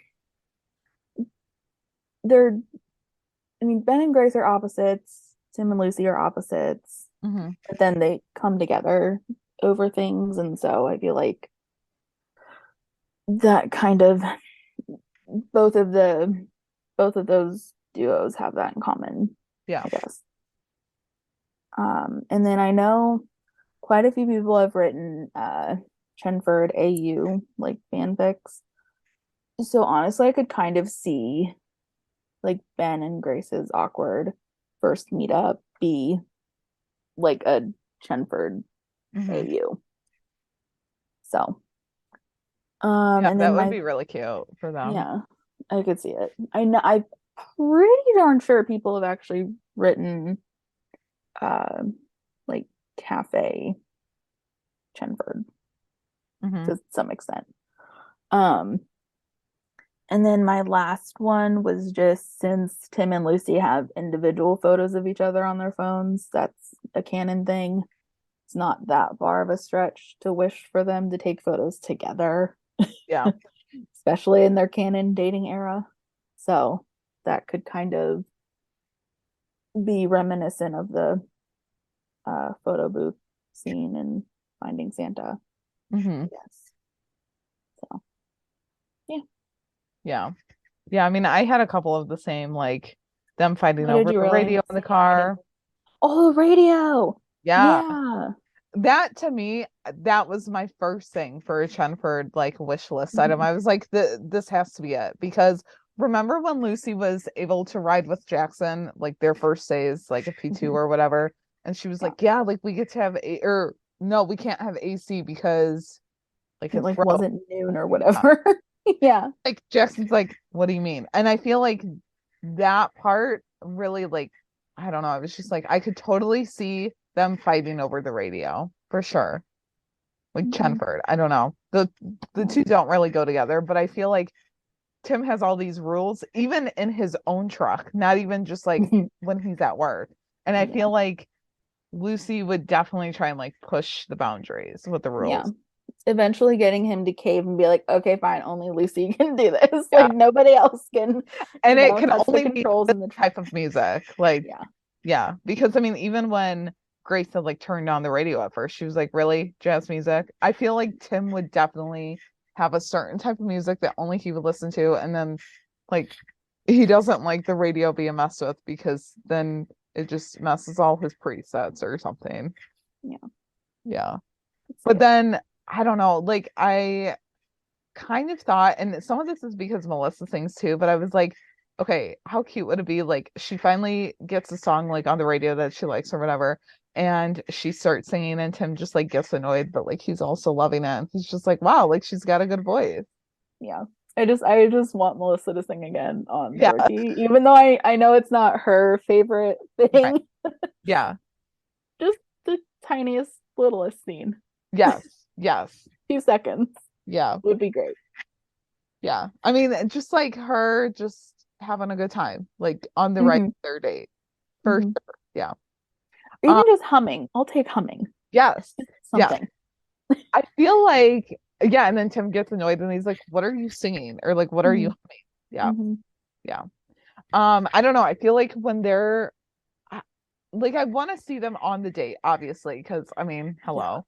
Speaker 2: and Grace are opposites, Tim and Lucy are opposites, but then they come together over things, and so I feel like that kind of both of those duos have that in common.
Speaker 3: Yeah.
Speaker 2: I guess. And then I know quite a few people have written Chenford AU like fanfics. So honestly, I could kind of see like Ben and Grace's awkward first meetup be like a Chenford AU. So
Speaker 3: yeah,
Speaker 2: and
Speaker 3: that
Speaker 2: then
Speaker 3: would be really cute for them.
Speaker 2: Yeah, I could see it. I'm pretty darn sure people have actually written like cafe Chenford to some extent. And then my last one was just, since Tim and Lucy have individual photos of each other on their phones, that's a canon thing. It's not that far of a stretch to wish for them to take photos together.
Speaker 3: Yeah.
Speaker 2: Especially in their canon dating era. So that could kind of be reminiscent of the photo booth scene in Finding Santa. Yes. So
Speaker 3: Yeah. I mean, I had a couple of the same, like them fighting over the radio in the car.
Speaker 2: Oh, the radio.
Speaker 3: Yeah. That to me, that was my first thing for a Chenford like wish list item. I was like, this has to be it, because remember when Lucy was able to ride with Jackson, like their first days, like a P2 or whatever, and she was like, yeah, like we get to have no, we can't have AC because like
Speaker 2: it like wasn't noon or whatever. Yeah.
Speaker 3: Like Jackson's like, what do you mean? And I feel like that part really, like, I don't know, I was just like, I could totally see them fighting over the radio for sure. Like Chenford, I don't know. The two don't really go together, but I feel like Tim has all these rules, even in his own truck, not even just like when he's at work. And I feel like Lucy would definitely try and like push the boundaries with the rules.
Speaker 2: Yeah. Eventually getting him to cave and be like, okay, fine, only Lucy can do this. Like nobody else can.
Speaker 3: And it can
Speaker 2: touch
Speaker 3: only
Speaker 2: the controls
Speaker 3: be
Speaker 2: in the
Speaker 3: type of music. Like, yeah. Because I mean, even when Grace had like turned on the radio at first, she was like, really? Jazz music? I feel like Tim would definitely have a certain type of music that only he would listen to, and then like he doesn't like the radio being messed with because then it just messes all his presets or something.
Speaker 2: Yeah.
Speaker 3: Yeah.
Speaker 2: Let's see
Speaker 3: But
Speaker 2: it.
Speaker 3: then I don't know, like I kind of thought, and some of this is because Melissa sings too, but I was like, okay, how cute would it be? Like she finally gets a song like on the radio that she likes or whatever, and she starts singing, and Tim just like gets annoyed, but like he's also loving it. And he's just like, wow, like she's got a good voice.
Speaker 2: Yeah. I just want Melissa to sing again on the
Speaker 3: Yeah.
Speaker 2: Rookie, even though I know it's not her favorite
Speaker 3: Right.
Speaker 2: thing.
Speaker 3: Yeah.
Speaker 2: Just the tiniest, littlest scene.
Speaker 3: Yes. Yes.
Speaker 2: 2 seconds
Speaker 3: Yeah.
Speaker 2: would be great.
Speaker 3: Yeah. I mean, just like her just having a good time, like on the
Speaker 2: Mhm.
Speaker 3: right third date. For
Speaker 2: Mhm.
Speaker 3: sure. Yeah.
Speaker 2: Or even just humming. I'll take humming.
Speaker 3: Yes. Yeah.
Speaker 2: Something.
Speaker 3: I feel like, yeah, and then Tim gets annoyed and he's like, what are you singing? Or like, what are you humming? Yeah.
Speaker 2: Mhm.
Speaker 3: Yeah. I don't know. I feel like when they're like, I want to see them on the date, obviously, because I mean, hello.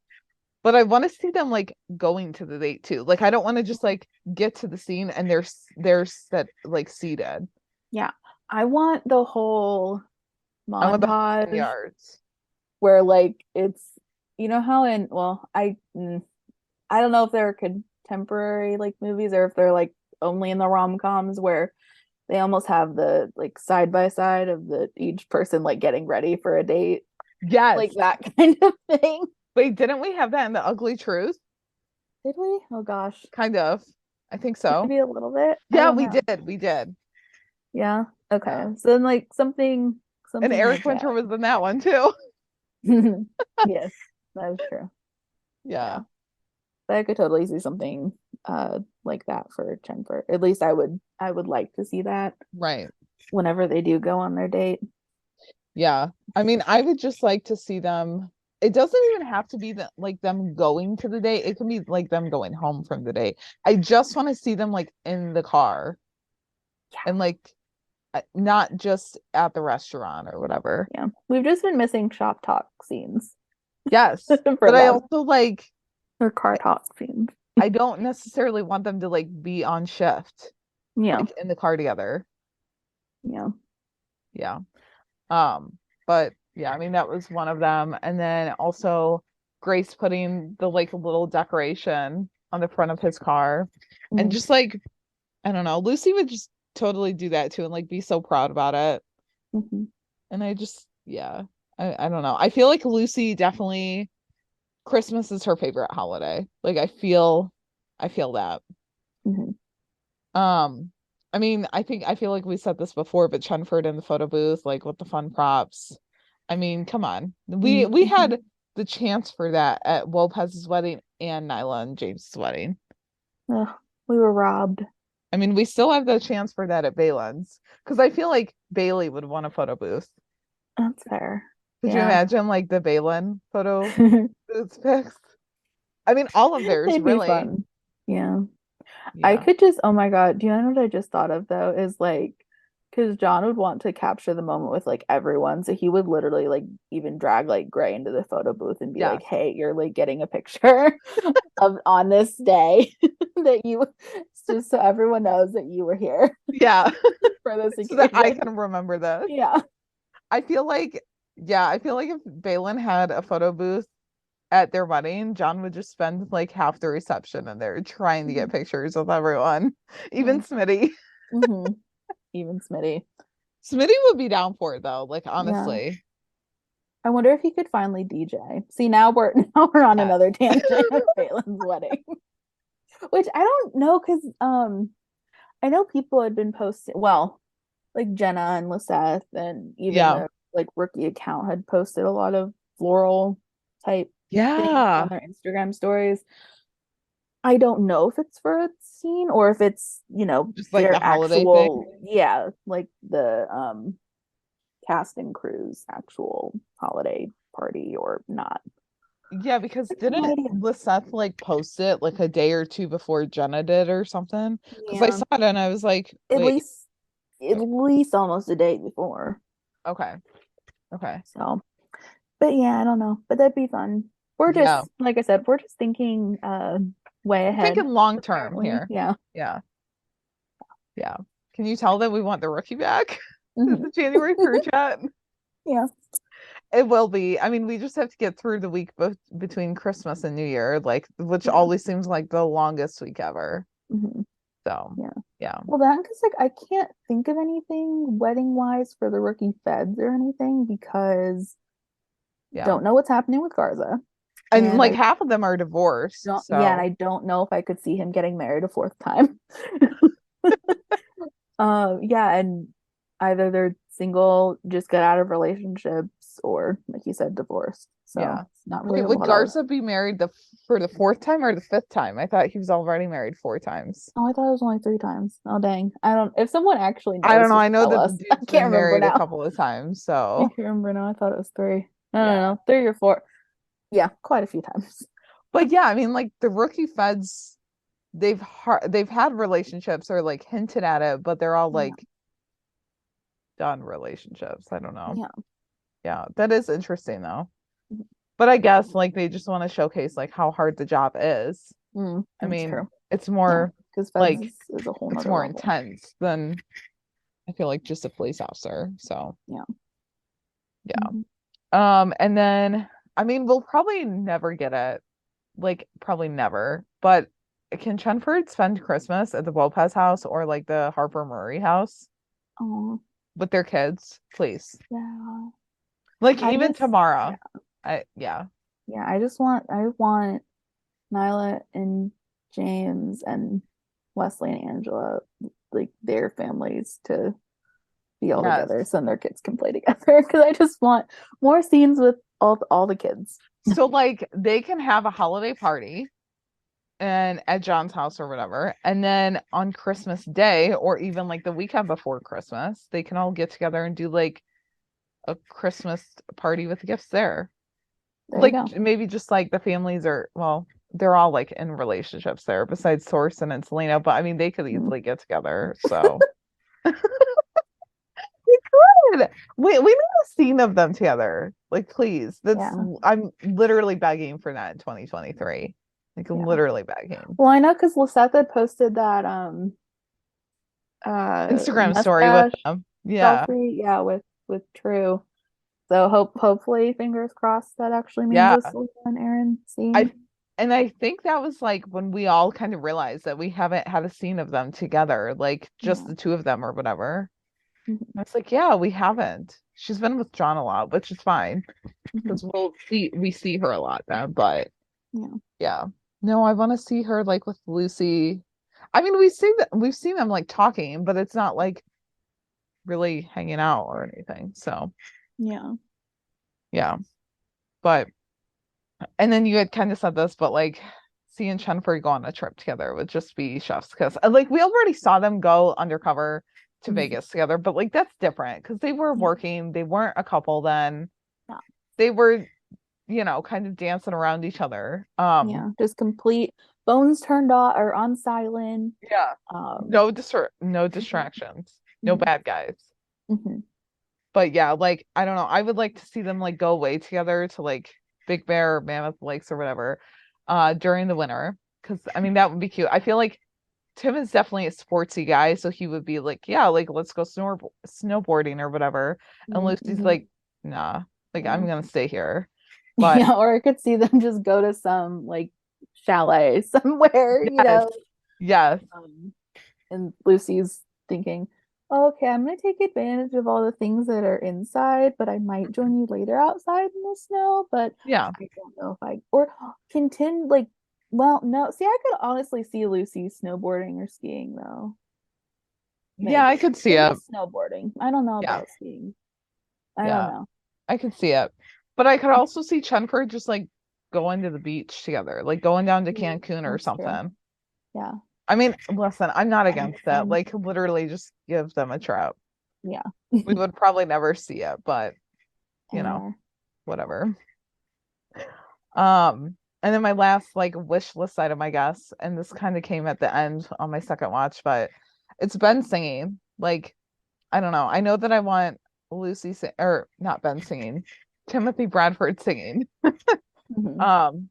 Speaker 3: But I want to see them like going to the date too. Like, I don't want to just like get to the scene and they're set like seated.
Speaker 2: Yeah. I want the whole
Speaker 3: I want the
Speaker 2: montage
Speaker 3: yards.
Speaker 2: where like it's how I don't know if they're contemporary like movies or if they're like only in the rom-coms where they almost have the like side by side of the each person like getting ready for a date.
Speaker 3: Yes.
Speaker 2: Like that kind of thing.
Speaker 3: Wait, didn't we have that in The Ugly Truth?
Speaker 2: Did we? Oh gosh.
Speaker 3: Kind of. I think so.
Speaker 2: Maybe a little bit. I
Speaker 3: Yeah,
Speaker 2: don't
Speaker 3: we
Speaker 2: know.
Speaker 3: did. We did.
Speaker 2: Yeah. Okay.
Speaker 3: Yeah.
Speaker 2: So then like something
Speaker 3: And Eric
Speaker 2: like
Speaker 3: Winter was in that one too.
Speaker 2: that. Yes, that is true.
Speaker 3: Yeah.
Speaker 2: But I could totally see something like that for Chenford. At least I would like to see that
Speaker 3: Right.
Speaker 2: whenever they do go on their date.
Speaker 3: Yeah. I mean, I would just like to see them. It doesn't even have to be that like them going to the date. It can be like them going home from the date. I just want to see them like in the car and like not just at the restaurant or whatever.
Speaker 2: Yeah. We've just been missing shop talk scenes
Speaker 3: Yes.
Speaker 2: for
Speaker 3: But I
Speaker 2: them.
Speaker 3: also like
Speaker 2: Or car talk scenes.
Speaker 3: I don't necessarily want them to like be on shift.
Speaker 2: Yeah.
Speaker 3: Like in the car together.
Speaker 2: Yeah.
Speaker 3: Yeah. But yeah, I mean that was one of them. And then also Grace putting the like little decoration on the front of his car. And just like, I don't know, Lucy would just totally do that too and like be so proud about it.
Speaker 2: Mm-hmm.
Speaker 3: And I just, yeah, I don't know. I feel like Lucy definitely Christmas is her favorite holiday. Like I feel that.
Speaker 2: Mm-hmm.
Speaker 3: I mean, I feel like we said this before, but Chenford in the photo booth, like with the fun props. I mean, come on. We had the chance for that at Lopez's wedding and Nyla and James' wedding.
Speaker 2: Ugh, we were robbed.
Speaker 3: I mean, we still have the chance for that at Baylan's because I feel like Bailey would want a photo booth.
Speaker 2: That's fair.
Speaker 3: Could you imagine like the Baylan photo booth pics? I mean, all of theirs
Speaker 2: They'd be
Speaker 3: really.
Speaker 2: fun. Yeah.
Speaker 3: Yeah.
Speaker 2: I could just, oh my God, do you know what I just thought of though? Is like, because John would want to capture the moment with like everyone. So he would literally like even drag like Gray into the photo booth and be
Speaker 3: Yeah.
Speaker 2: like, hey, you're like getting a picture of on this day that you, just so everyone knows that you were here
Speaker 3: Yeah.
Speaker 2: for this
Speaker 3: So that I
Speaker 2: occasion.
Speaker 3: can remember this.
Speaker 2: Yeah.
Speaker 3: I feel like if Baylan had a photo booth at their wedding, John would just spend like half the reception in there trying to get pictures with everyone, even Smitty.
Speaker 2: Mm-hmm. Even Smitty.
Speaker 3: Smitty would be down for it though, like honestly.
Speaker 2: I wonder if he could finally DJ. See, now we're on another tangent with Baylan's wedding. Which I don't know because I know people had been posting, well, like Jenna and Lisette and even the like Rookie account had posted a lot of floral type things on their Instagram stories. I don't know if it's for a scene or if it's,
Speaker 3: just like
Speaker 2: their
Speaker 3: the holiday
Speaker 2: actual
Speaker 3: thing.
Speaker 2: like the cast and crew's actual holiday party or not.
Speaker 3: Yeah, because didn't Lisette like post it like a day or two before Jenna did or something? Because I saw it and I was like,
Speaker 2: at
Speaker 3: wait.
Speaker 2: least almost a day before.
Speaker 3: Okay.
Speaker 2: So, but yeah, I don't know. But that'd be fun. We're just like I said, we're just thinking way
Speaker 3: I'm
Speaker 2: ahead.
Speaker 3: thinking long term
Speaker 2: apparently.
Speaker 3: here.
Speaker 2: Yeah.
Speaker 3: Yeah. Can you tell that we want the rookie back?
Speaker 2: Mhm.
Speaker 3: The January crew chat.
Speaker 2: Yeah.
Speaker 3: It will be. I mean, we just have to get through the week between Christmas and New Year, like which
Speaker 2: Yeah.
Speaker 3: always seems like the longest week ever.
Speaker 2: hmm
Speaker 3: So
Speaker 2: Yeah.
Speaker 3: yeah.
Speaker 2: Well, then, because like I can't think of anything wedding wise for the rookie feds or anything because
Speaker 3: Yeah.
Speaker 2: don't know what's happening with Garza.
Speaker 3: And like
Speaker 2: I
Speaker 3: half of them are divorced.
Speaker 2: don't,
Speaker 3: So
Speaker 2: yeah, and I don't know if I could see him getting married a fourth time. Yeah, and either they're single, just got out of relationships, or like you said, divorced. So
Speaker 3: yeah.
Speaker 2: it's not
Speaker 3: Wait,
Speaker 2: really a
Speaker 3: would
Speaker 2: lot of.
Speaker 3: Garza be married for the fourth time or the fifth time? I thought he was already married 4 times.
Speaker 2: Oh, I thought it was only 3 times. Oh, dang. I don't, if someone actually
Speaker 3: I don't
Speaker 2: knows,
Speaker 3: know.
Speaker 2: just
Speaker 3: I know
Speaker 2: tell
Speaker 3: that the
Speaker 2: us. I
Speaker 3: dude's
Speaker 2: can't
Speaker 3: been
Speaker 2: remember
Speaker 3: married a
Speaker 2: now.
Speaker 3: couple of times.
Speaker 2: I
Speaker 3: So
Speaker 2: can't remember now. I thought it was three. I don't
Speaker 3: yeah.
Speaker 2: know, 3 or 4. Yeah, quite a few times.
Speaker 3: But yeah, I mean, like the rookie feds, they've had relationships or like hinted at it, but they're all
Speaker 2: Yeah.
Speaker 3: like done relationships. I don't know.
Speaker 2: Yeah.
Speaker 3: Yeah, that is interesting though.
Speaker 2: Mhm.
Speaker 3: But I guess like they just want to showcase like how hard the job is. I
Speaker 2: That's
Speaker 3: mean,
Speaker 2: true.
Speaker 3: it's
Speaker 2: Yeah,
Speaker 3: more
Speaker 2: because
Speaker 3: like
Speaker 2: feds is a whole
Speaker 3: it's
Speaker 2: nother
Speaker 3: more
Speaker 2: level.
Speaker 3: intense than I feel like just a police officer. So
Speaker 2: Yeah.
Speaker 3: yeah.
Speaker 2: Mhm.
Speaker 3: And then I mean we'll probably never get it. Like probably never. But can Chenford spend Christmas at the Lopez house or like the Harper Murray house
Speaker 2: Oh,
Speaker 3: with their kids, please?
Speaker 2: yeah.
Speaker 3: Like
Speaker 2: I
Speaker 3: even
Speaker 2: just,
Speaker 3: tomorrow. Yeah.
Speaker 2: yeah, I want Nyla and James and Wesley and Angela, like their families to be all
Speaker 3: Yes.
Speaker 2: together so then their kids can play together. Because I just want more scenes with all the kids.
Speaker 3: So like they can have a holiday party and at John's house or whatever. And then on Christmas Day or even like the weekend before Christmas, they can all get together and do like a Christmas party with gifts there.
Speaker 2: There you
Speaker 3: Like
Speaker 2: go.
Speaker 3: maybe just like the families are well, they're all like in relationships there besides Sorsen and Selena, but I mean they could
Speaker 2: Mhm.
Speaker 3: easily get together. So we could. We need a scene of them together. Like please.
Speaker 2: Yeah.
Speaker 3: I'm literally begging for that in 2023. Like
Speaker 2: Yeah.
Speaker 3: literally begging.
Speaker 2: Well, I know because Lisette had posted that
Speaker 3: Instagram story with
Speaker 2: mustache
Speaker 3: them. Yeah.
Speaker 2: selfie, yeah, with True. So hopefully, fingers crossed, that actually means
Speaker 3: Yeah.
Speaker 2: a Selena and Aaron
Speaker 3: I
Speaker 2: scene.
Speaker 3: and I think that was like when we all kind of realized that we haven't had a scene of them together, like just
Speaker 2: Yeah.
Speaker 3: the two of them or whatever.
Speaker 2: Mhm.
Speaker 3: I was like, yeah, we haven't. She's been with John a lot, which is fine
Speaker 2: Mhm.
Speaker 3: because we see her a lot then, but
Speaker 2: Yeah.
Speaker 3: yeah. No, I want to see her like with Lucy. I mean, we've seen them like talking, but it's not like really hanging out or anything. So
Speaker 2: Yeah.
Speaker 3: yeah. But and then you had kind of said this, but like seeing Chenford go on a trip together would just be chef's kiss. Like we already saw them go undercover to
Speaker 2: Mhm.
Speaker 3: Vegas together, but like that's different because they were
Speaker 2: Yeah.
Speaker 3: working, they weren't a couple then.
Speaker 2: Yeah.
Speaker 3: They were, kind of dancing around each other.
Speaker 2: Yeah. Just complete phones turned off or on silent.
Speaker 3: Yeah.
Speaker 2: Um,
Speaker 3: No distractions, no
Speaker 2: mhm.
Speaker 3: bad guys.
Speaker 2: Mhm.
Speaker 3: But yeah, like I don't know. I would like to see them like go away together to like Big Bear or Mammoth Lakes or whatever during the winter. Because I mean that would be cute. I feel like Tim is definitely a sportsy guy, so he would be like, yeah, like let's go snowboarding or whatever. And Lucy's
Speaker 2: Mhm.
Speaker 3: like, nah, like I'm
Speaker 2: Yeah.
Speaker 3: gonna stay here. But
Speaker 2: Yeah, or I could see them just go to some like chalet somewhere,
Speaker 3: yes, yes,
Speaker 2: and Lucy's thinking, oh, okay, I'm gonna take advantage of all the things that are inside, but I might join you later outside in the snow, but
Speaker 3: yeah,
Speaker 2: I don't know if I or contend like well, no. See, I could honestly see Lucy snowboarding or skiing though.
Speaker 3: yeah. I
Speaker 2: Maybe.
Speaker 3: could see
Speaker 2: Maybe
Speaker 3: it.
Speaker 2: snowboarding. I don't know
Speaker 3: Yeah,
Speaker 2: about skiing. I don't
Speaker 3: yeah,
Speaker 2: know.
Speaker 3: I could see it. But I could also see Chenford just like going to the beach together, like going down to Cancun or
Speaker 2: That's true.
Speaker 3: something.
Speaker 2: Yeah.
Speaker 3: I mean, listen, I'm not
Speaker 2: And
Speaker 3: against that. Like, literally just give them a trip.
Speaker 2: yeah.
Speaker 3: We would probably never see it, but
Speaker 2: Anywhere.
Speaker 3: whatever. And then my last like wish list item, I guess, and this kind of came at the end on my second watch, but it's Ben singing. Like, I don't know. I know that I want or not Ben singing, Timothy Bradford singing.
Speaker 2: Mhm.
Speaker 3: Um,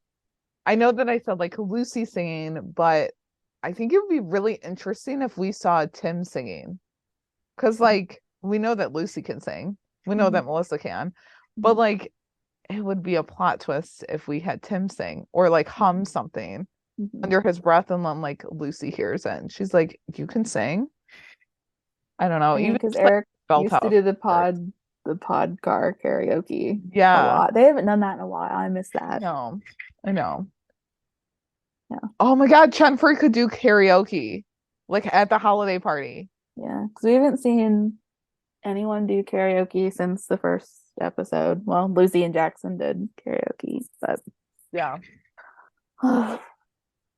Speaker 3: I know that I said like Lucy singing, but I think it would be really interesting if we saw Tim singing. Because like we know that Lucy can sing. We know that Melissa can. But like it would be a plot twist if we had Tim sing or like hum something under his breath and then like Lucy hears it and she's like, you can sing? I don't know.
Speaker 2: I mean,
Speaker 3: Even
Speaker 2: because
Speaker 3: just like
Speaker 2: Eric
Speaker 3: belt
Speaker 2: used to
Speaker 3: out.
Speaker 2: do the pod car karaoke a
Speaker 3: Yeah.
Speaker 2: lot. They haven't done that in a while. I miss that.
Speaker 3: No, I know.
Speaker 2: Yeah.
Speaker 3: Oh my God, Chenford could do karaoke like at the holiday party.
Speaker 2: Yeah, because we haven't seen anyone do karaoke since the first episode. Well, Lucy and Jackson did karaoke, but
Speaker 3: Yeah.
Speaker 2: wow,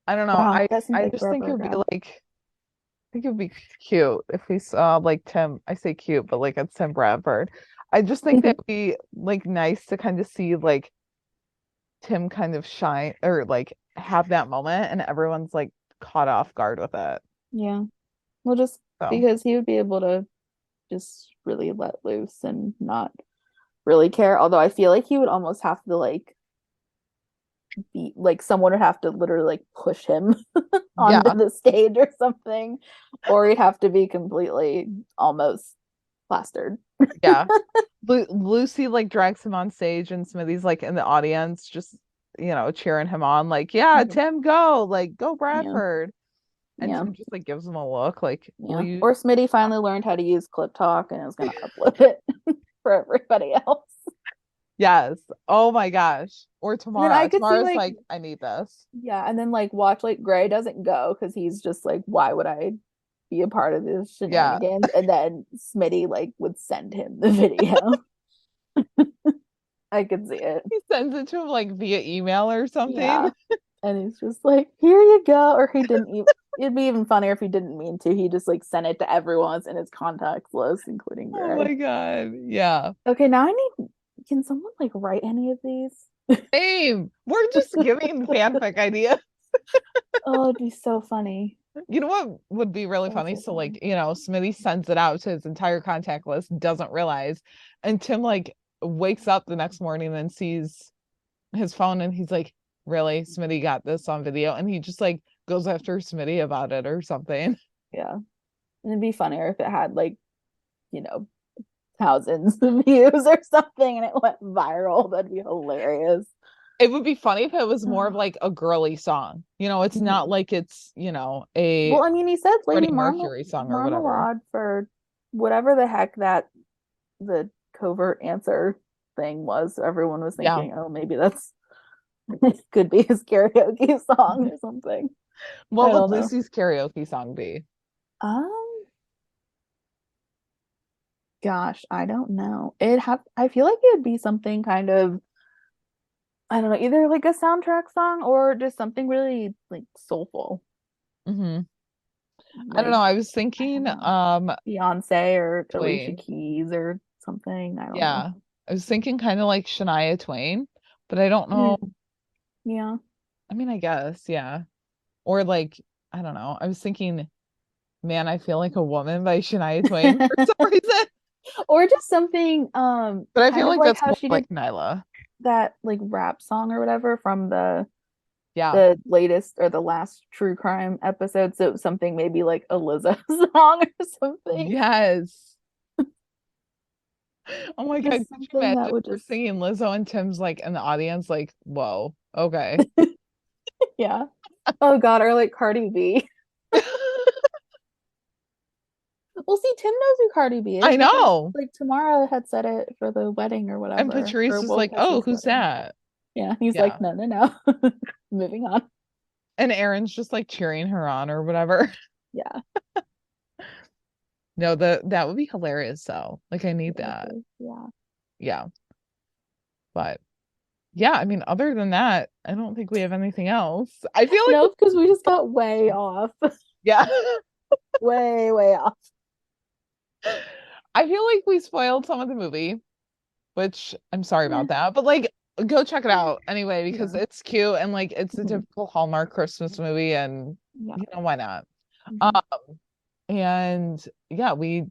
Speaker 3: I don't know.
Speaker 2: that seems
Speaker 3: I
Speaker 2: like
Speaker 3: just think it
Speaker 2: forever
Speaker 3: would be
Speaker 2: ago.
Speaker 3: like I think it would be cute if we saw like Tim. I say cute, but like it's Tim Bradford. I just think that would be like nice to kind of see like Tim kind of shine or like have that moment and everyone's like caught off guard with it.
Speaker 2: Yeah, well, just
Speaker 3: So
Speaker 2: because he would be able to just really let loose and not really care. Although I feel like he would almost have to like be like someone would have to literally like push him
Speaker 3: yeah,
Speaker 2: onto the stage or something, or he'd have to be completely almost plastered.
Speaker 3: yeah. Lucy like drags him on stage and Smithy's like in the audience just cheering him on like yeah Tim go
Speaker 2: Yeah,
Speaker 3: Bradford and
Speaker 2: yeah,
Speaker 3: Tim just like gives him a look like will
Speaker 2: yeah.
Speaker 3: you
Speaker 2: Or Smitty finally learned how to use Clip Talk and is gonna upload it for everybody else.
Speaker 3: yes oh my gosh or
Speaker 2: And then I could see
Speaker 3: tomorrow's
Speaker 2: like,
Speaker 3: like I need this
Speaker 2: yeah, and then like watch like Gray doesn't go because he's just like, why would I be a part of this
Speaker 3: yeah
Speaker 2: shenanigans? And then Smitty like would send him the video. I could see it.
Speaker 3: he sends it to him like via email or something
Speaker 2: Yeah. And he's just like, here you go. Or he didn't even, it'd be even funnier if he didn't mean to. He just like sent it to everyone's in his contacts list, including
Speaker 3: oh
Speaker 2: Gray.
Speaker 3: my God yeah
Speaker 2: Okay, now I need, can someone like write any of these?
Speaker 3: same we're just giving fanfic ideas.
Speaker 2: Oh, it'd be so funny.
Speaker 3: You know what would be really funny?
Speaker 2: So
Speaker 3: So
Speaker 2: funny.
Speaker 3: like, Smitty sends it out to his entire contact list, doesn't realize, and Tim like wakes up the next morning and sees his phone and he's like, really? Smitty got this on video and he just like goes after Smitty about it or something.
Speaker 2: Yeah. And it'd be funnier if it had like, you know, thousands of views or something and it went viral. That'd be hilarious.
Speaker 3: It would be funny if it was more of like a girly song. It's not like it's, a
Speaker 2: Well, I mean, he said Lady
Speaker 3: Freddie Mercury song or whatever.
Speaker 2: Marmalade for whatever the heck that the covert answer thing was. Everyone was
Speaker 3: Yeah.
Speaker 2: thinking, oh, maybe that's could be his karaoke song or something.
Speaker 3: What
Speaker 2: I
Speaker 3: would
Speaker 2: don't know.
Speaker 3: Lucy's karaoke song be?
Speaker 2: Um, gosh, I don't know. I feel like it would be something kind of, I don't know, either like a soundtrack song or just something really like soulful.
Speaker 3: Mm-hmm. I don't
Speaker 2: Like,
Speaker 3: know. I was
Speaker 2: I
Speaker 3: thinking,
Speaker 2: don't know, Beyonce or Alicia
Speaker 3: Twain.
Speaker 2: Keys or something. I don't know.
Speaker 3: Yeah. I was thinking kind of like Shania Twain, but I don't know.
Speaker 2: Yeah.
Speaker 3: I mean, I guess, yeah. Or like, I don't know. I was thinking, Man, I Feel Like a Woman by Shania Twain for some reason.
Speaker 2: Or just something
Speaker 3: But I
Speaker 2: kind
Speaker 3: feel
Speaker 2: of
Speaker 3: like
Speaker 2: like
Speaker 3: that's
Speaker 2: how
Speaker 3: more
Speaker 2: she did
Speaker 3: like Nyla.
Speaker 2: that like rap song or whatever from
Speaker 3: Yeah.
Speaker 2: the latest or the last true crime episode. So something maybe like a Lizzo song or something.
Speaker 3: Yes. Oh my God.
Speaker 2: Just
Speaker 3: Could you
Speaker 2: something that
Speaker 3: imagine
Speaker 2: would
Speaker 3: we're
Speaker 2: just
Speaker 3: singing Lizzo and Tim's like in the audience, like, whoa, okay.
Speaker 2: yeah. Oh God, or like Cardi B. Well, see, Tim knows who Cardi B is
Speaker 3: I
Speaker 2: because
Speaker 3: know.
Speaker 2: like Tamara had said it for the wedding or
Speaker 3: And
Speaker 2: whatever,
Speaker 3: Patrice
Speaker 2: or
Speaker 3: is like, oh,
Speaker 2: Will
Speaker 3: who's
Speaker 2: wedding.
Speaker 3: that?
Speaker 2: Yeah, he's
Speaker 3: Yeah.
Speaker 2: like, no, no, no. Moving on.
Speaker 3: And Aaron's just like cheering her on or whatever.
Speaker 2: Yeah.
Speaker 3: No, that would be hilarious though. Like I need that.
Speaker 2: Yeah.
Speaker 3: Yeah. But yeah, I mean, other than that, I don't think we have anything else. I feel like
Speaker 2: No, because we just got way off.
Speaker 3: yeah.
Speaker 2: Way, way off.
Speaker 3: I feel like we spoiled some of the movie, which I'm sorry
Speaker 2: Eh,
Speaker 3: about that. But like go check it out anyway because
Speaker 2: yeah.
Speaker 3: it's cute and like it's a
Speaker 2: Mhm.
Speaker 3: typical Hallmark Christmas movie and
Speaker 2: Yeah.
Speaker 3: why not?
Speaker 2: Mhm.
Speaker 3: Um and yeah, we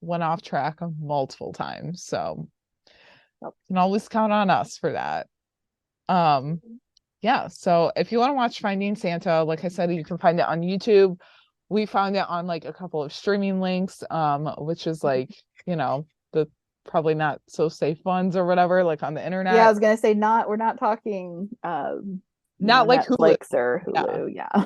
Speaker 3: went off track multiple times. So
Speaker 2: Yep.
Speaker 3: you can always count on us for that. Um yeah, so if you want to watch Finding Santa, like I said, you can find it on YouTube. We found it on like a couple of streaming links, which is like, the probably not so safe ones or whatever, like on the
Speaker 2: Yeah, I
Speaker 3: internet.
Speaker 2: was gonna say we're not talking
Speaker 3: Not like Hulu.
Speaker 2: Netflix or
Speaker 3: Yeah,
Speaker 2: Hulu. Yeah.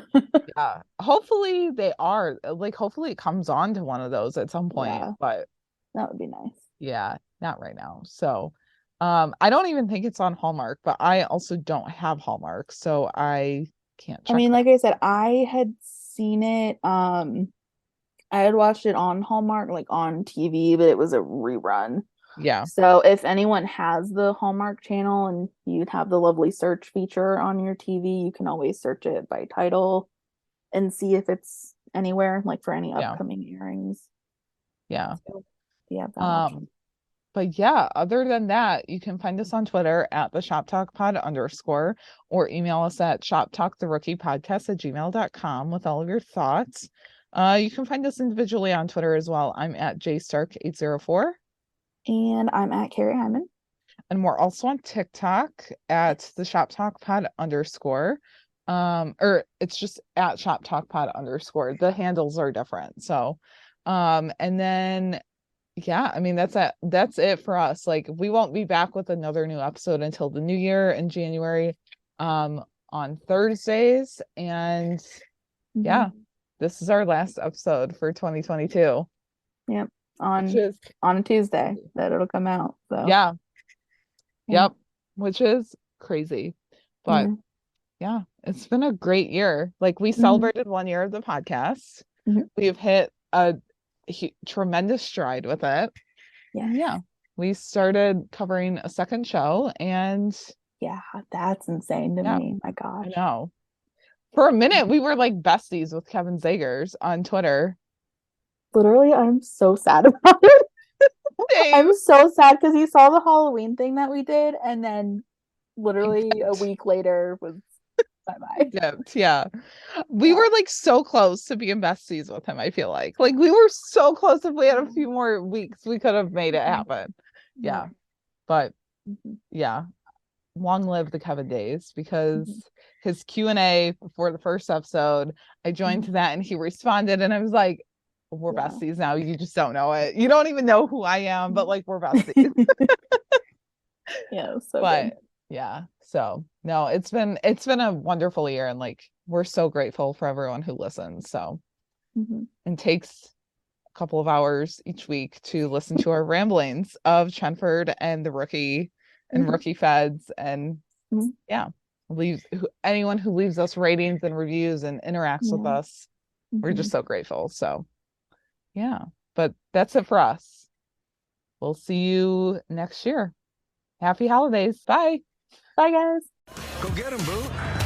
Speaker 3: yeah. Hopefully they are like, hopefully it comes on to one of those at some point,
Speaker 2: Yeah,
Speaker 3: but
Speaker 2: that would be nice.
Speaker 3: yeah, not right now. So, I don't even think it's on Hallmark, but I also don't have Hallmark, so I can't
Speaker 2: I
Speaker 3: check
Speaker 2: mean,
Speaker 3: that.
Speaker 2: like I said, I had seen it. I had watched it on Hallmark, like on TV, but it was a rerun.
Speaker 3: Yeah,
Speaker 2: So if anyone has the Hallmark channel and you'd have the lovely search feature on your TV, you can always search it by title and see if it's anywhere, like for any
Speaker 3: yeah,
Speaker 2: upcoming airings.
Speaker 3: yeah.
Speaker 2: So you have that
Speaker 3: Um,
Speaker 2: option.
Speaker 3: but yeah, other than that, you can find us on Twitter at the Shop Talk Pod _ or email us at shoptalktherookiepodcast@gmail.com with all of your thoughts. You can find us individually on Twitter as well. I'm at jstark804.
Speaker 2: And I'm at Kari Hyman.
Speaker 3: And we're also on TikTok at the Shop Talk Pod _ or it's just at Shop Talk Pod _ the handles are different. So and then yeah, I mean that's it for us. Like, we won't be back with another new episode until the new year in January, on Thursdays. And yeah, this is our last episode for 2022.
Speaker 2: Yep.
Speaker 3: Which is
Speaker 2: On a Tuesday that it'll come out. So
Speaker 3: yeah.
Speaker 2: yeah.
Speaker 3: Yep, which is crazy. But yeah, it's been a great year. Like, we celebrated 1 year of the podcast. We've hit a tremendous stride with it. Yeah, we started covering a second show, and
Speaker 2: yeah, that's insane to me. My gosh.
Speaker 3: I know. For a minute, we were like besties with Kevin Zegers on Twitter.
Speaker 2: Literally, I'm so sad about it. I'm so sad because he saw the Halloween thing that we did, and then literally a week later was bye-bye.
Speaker 3: Yeah. We were like so close to being besties with him, I feel like. Like, we were so close. If we had a few more weeks, we could have made it happen. Yeah. But yeah, long live the Kevin days, because his Q&A before the first episode, I joined to that and he responded, and I was like, we're besties now. You just don't know it. You don't even know who I am, but like, we're besties.
Speaker 2: Yeah, so
Speaker 3: but
Speaker 2: good.
Speaker 3: yeah, so no, it's been a wonderful year, and like, we're so grateful for everyone who listens. So and takes a couple of hours each week to listen to our ramblings of Chenford and the Rookie and Rookie Feds, and yeah, anyone who leaves us ratings and reviews and interacts with us, we're just so grateful. So yeah, but that's it for us. We'll see you next year. Happy holidays. Bye.
Speaker 2: Bye, guys.
Speaker 4: Go get 'em, boo.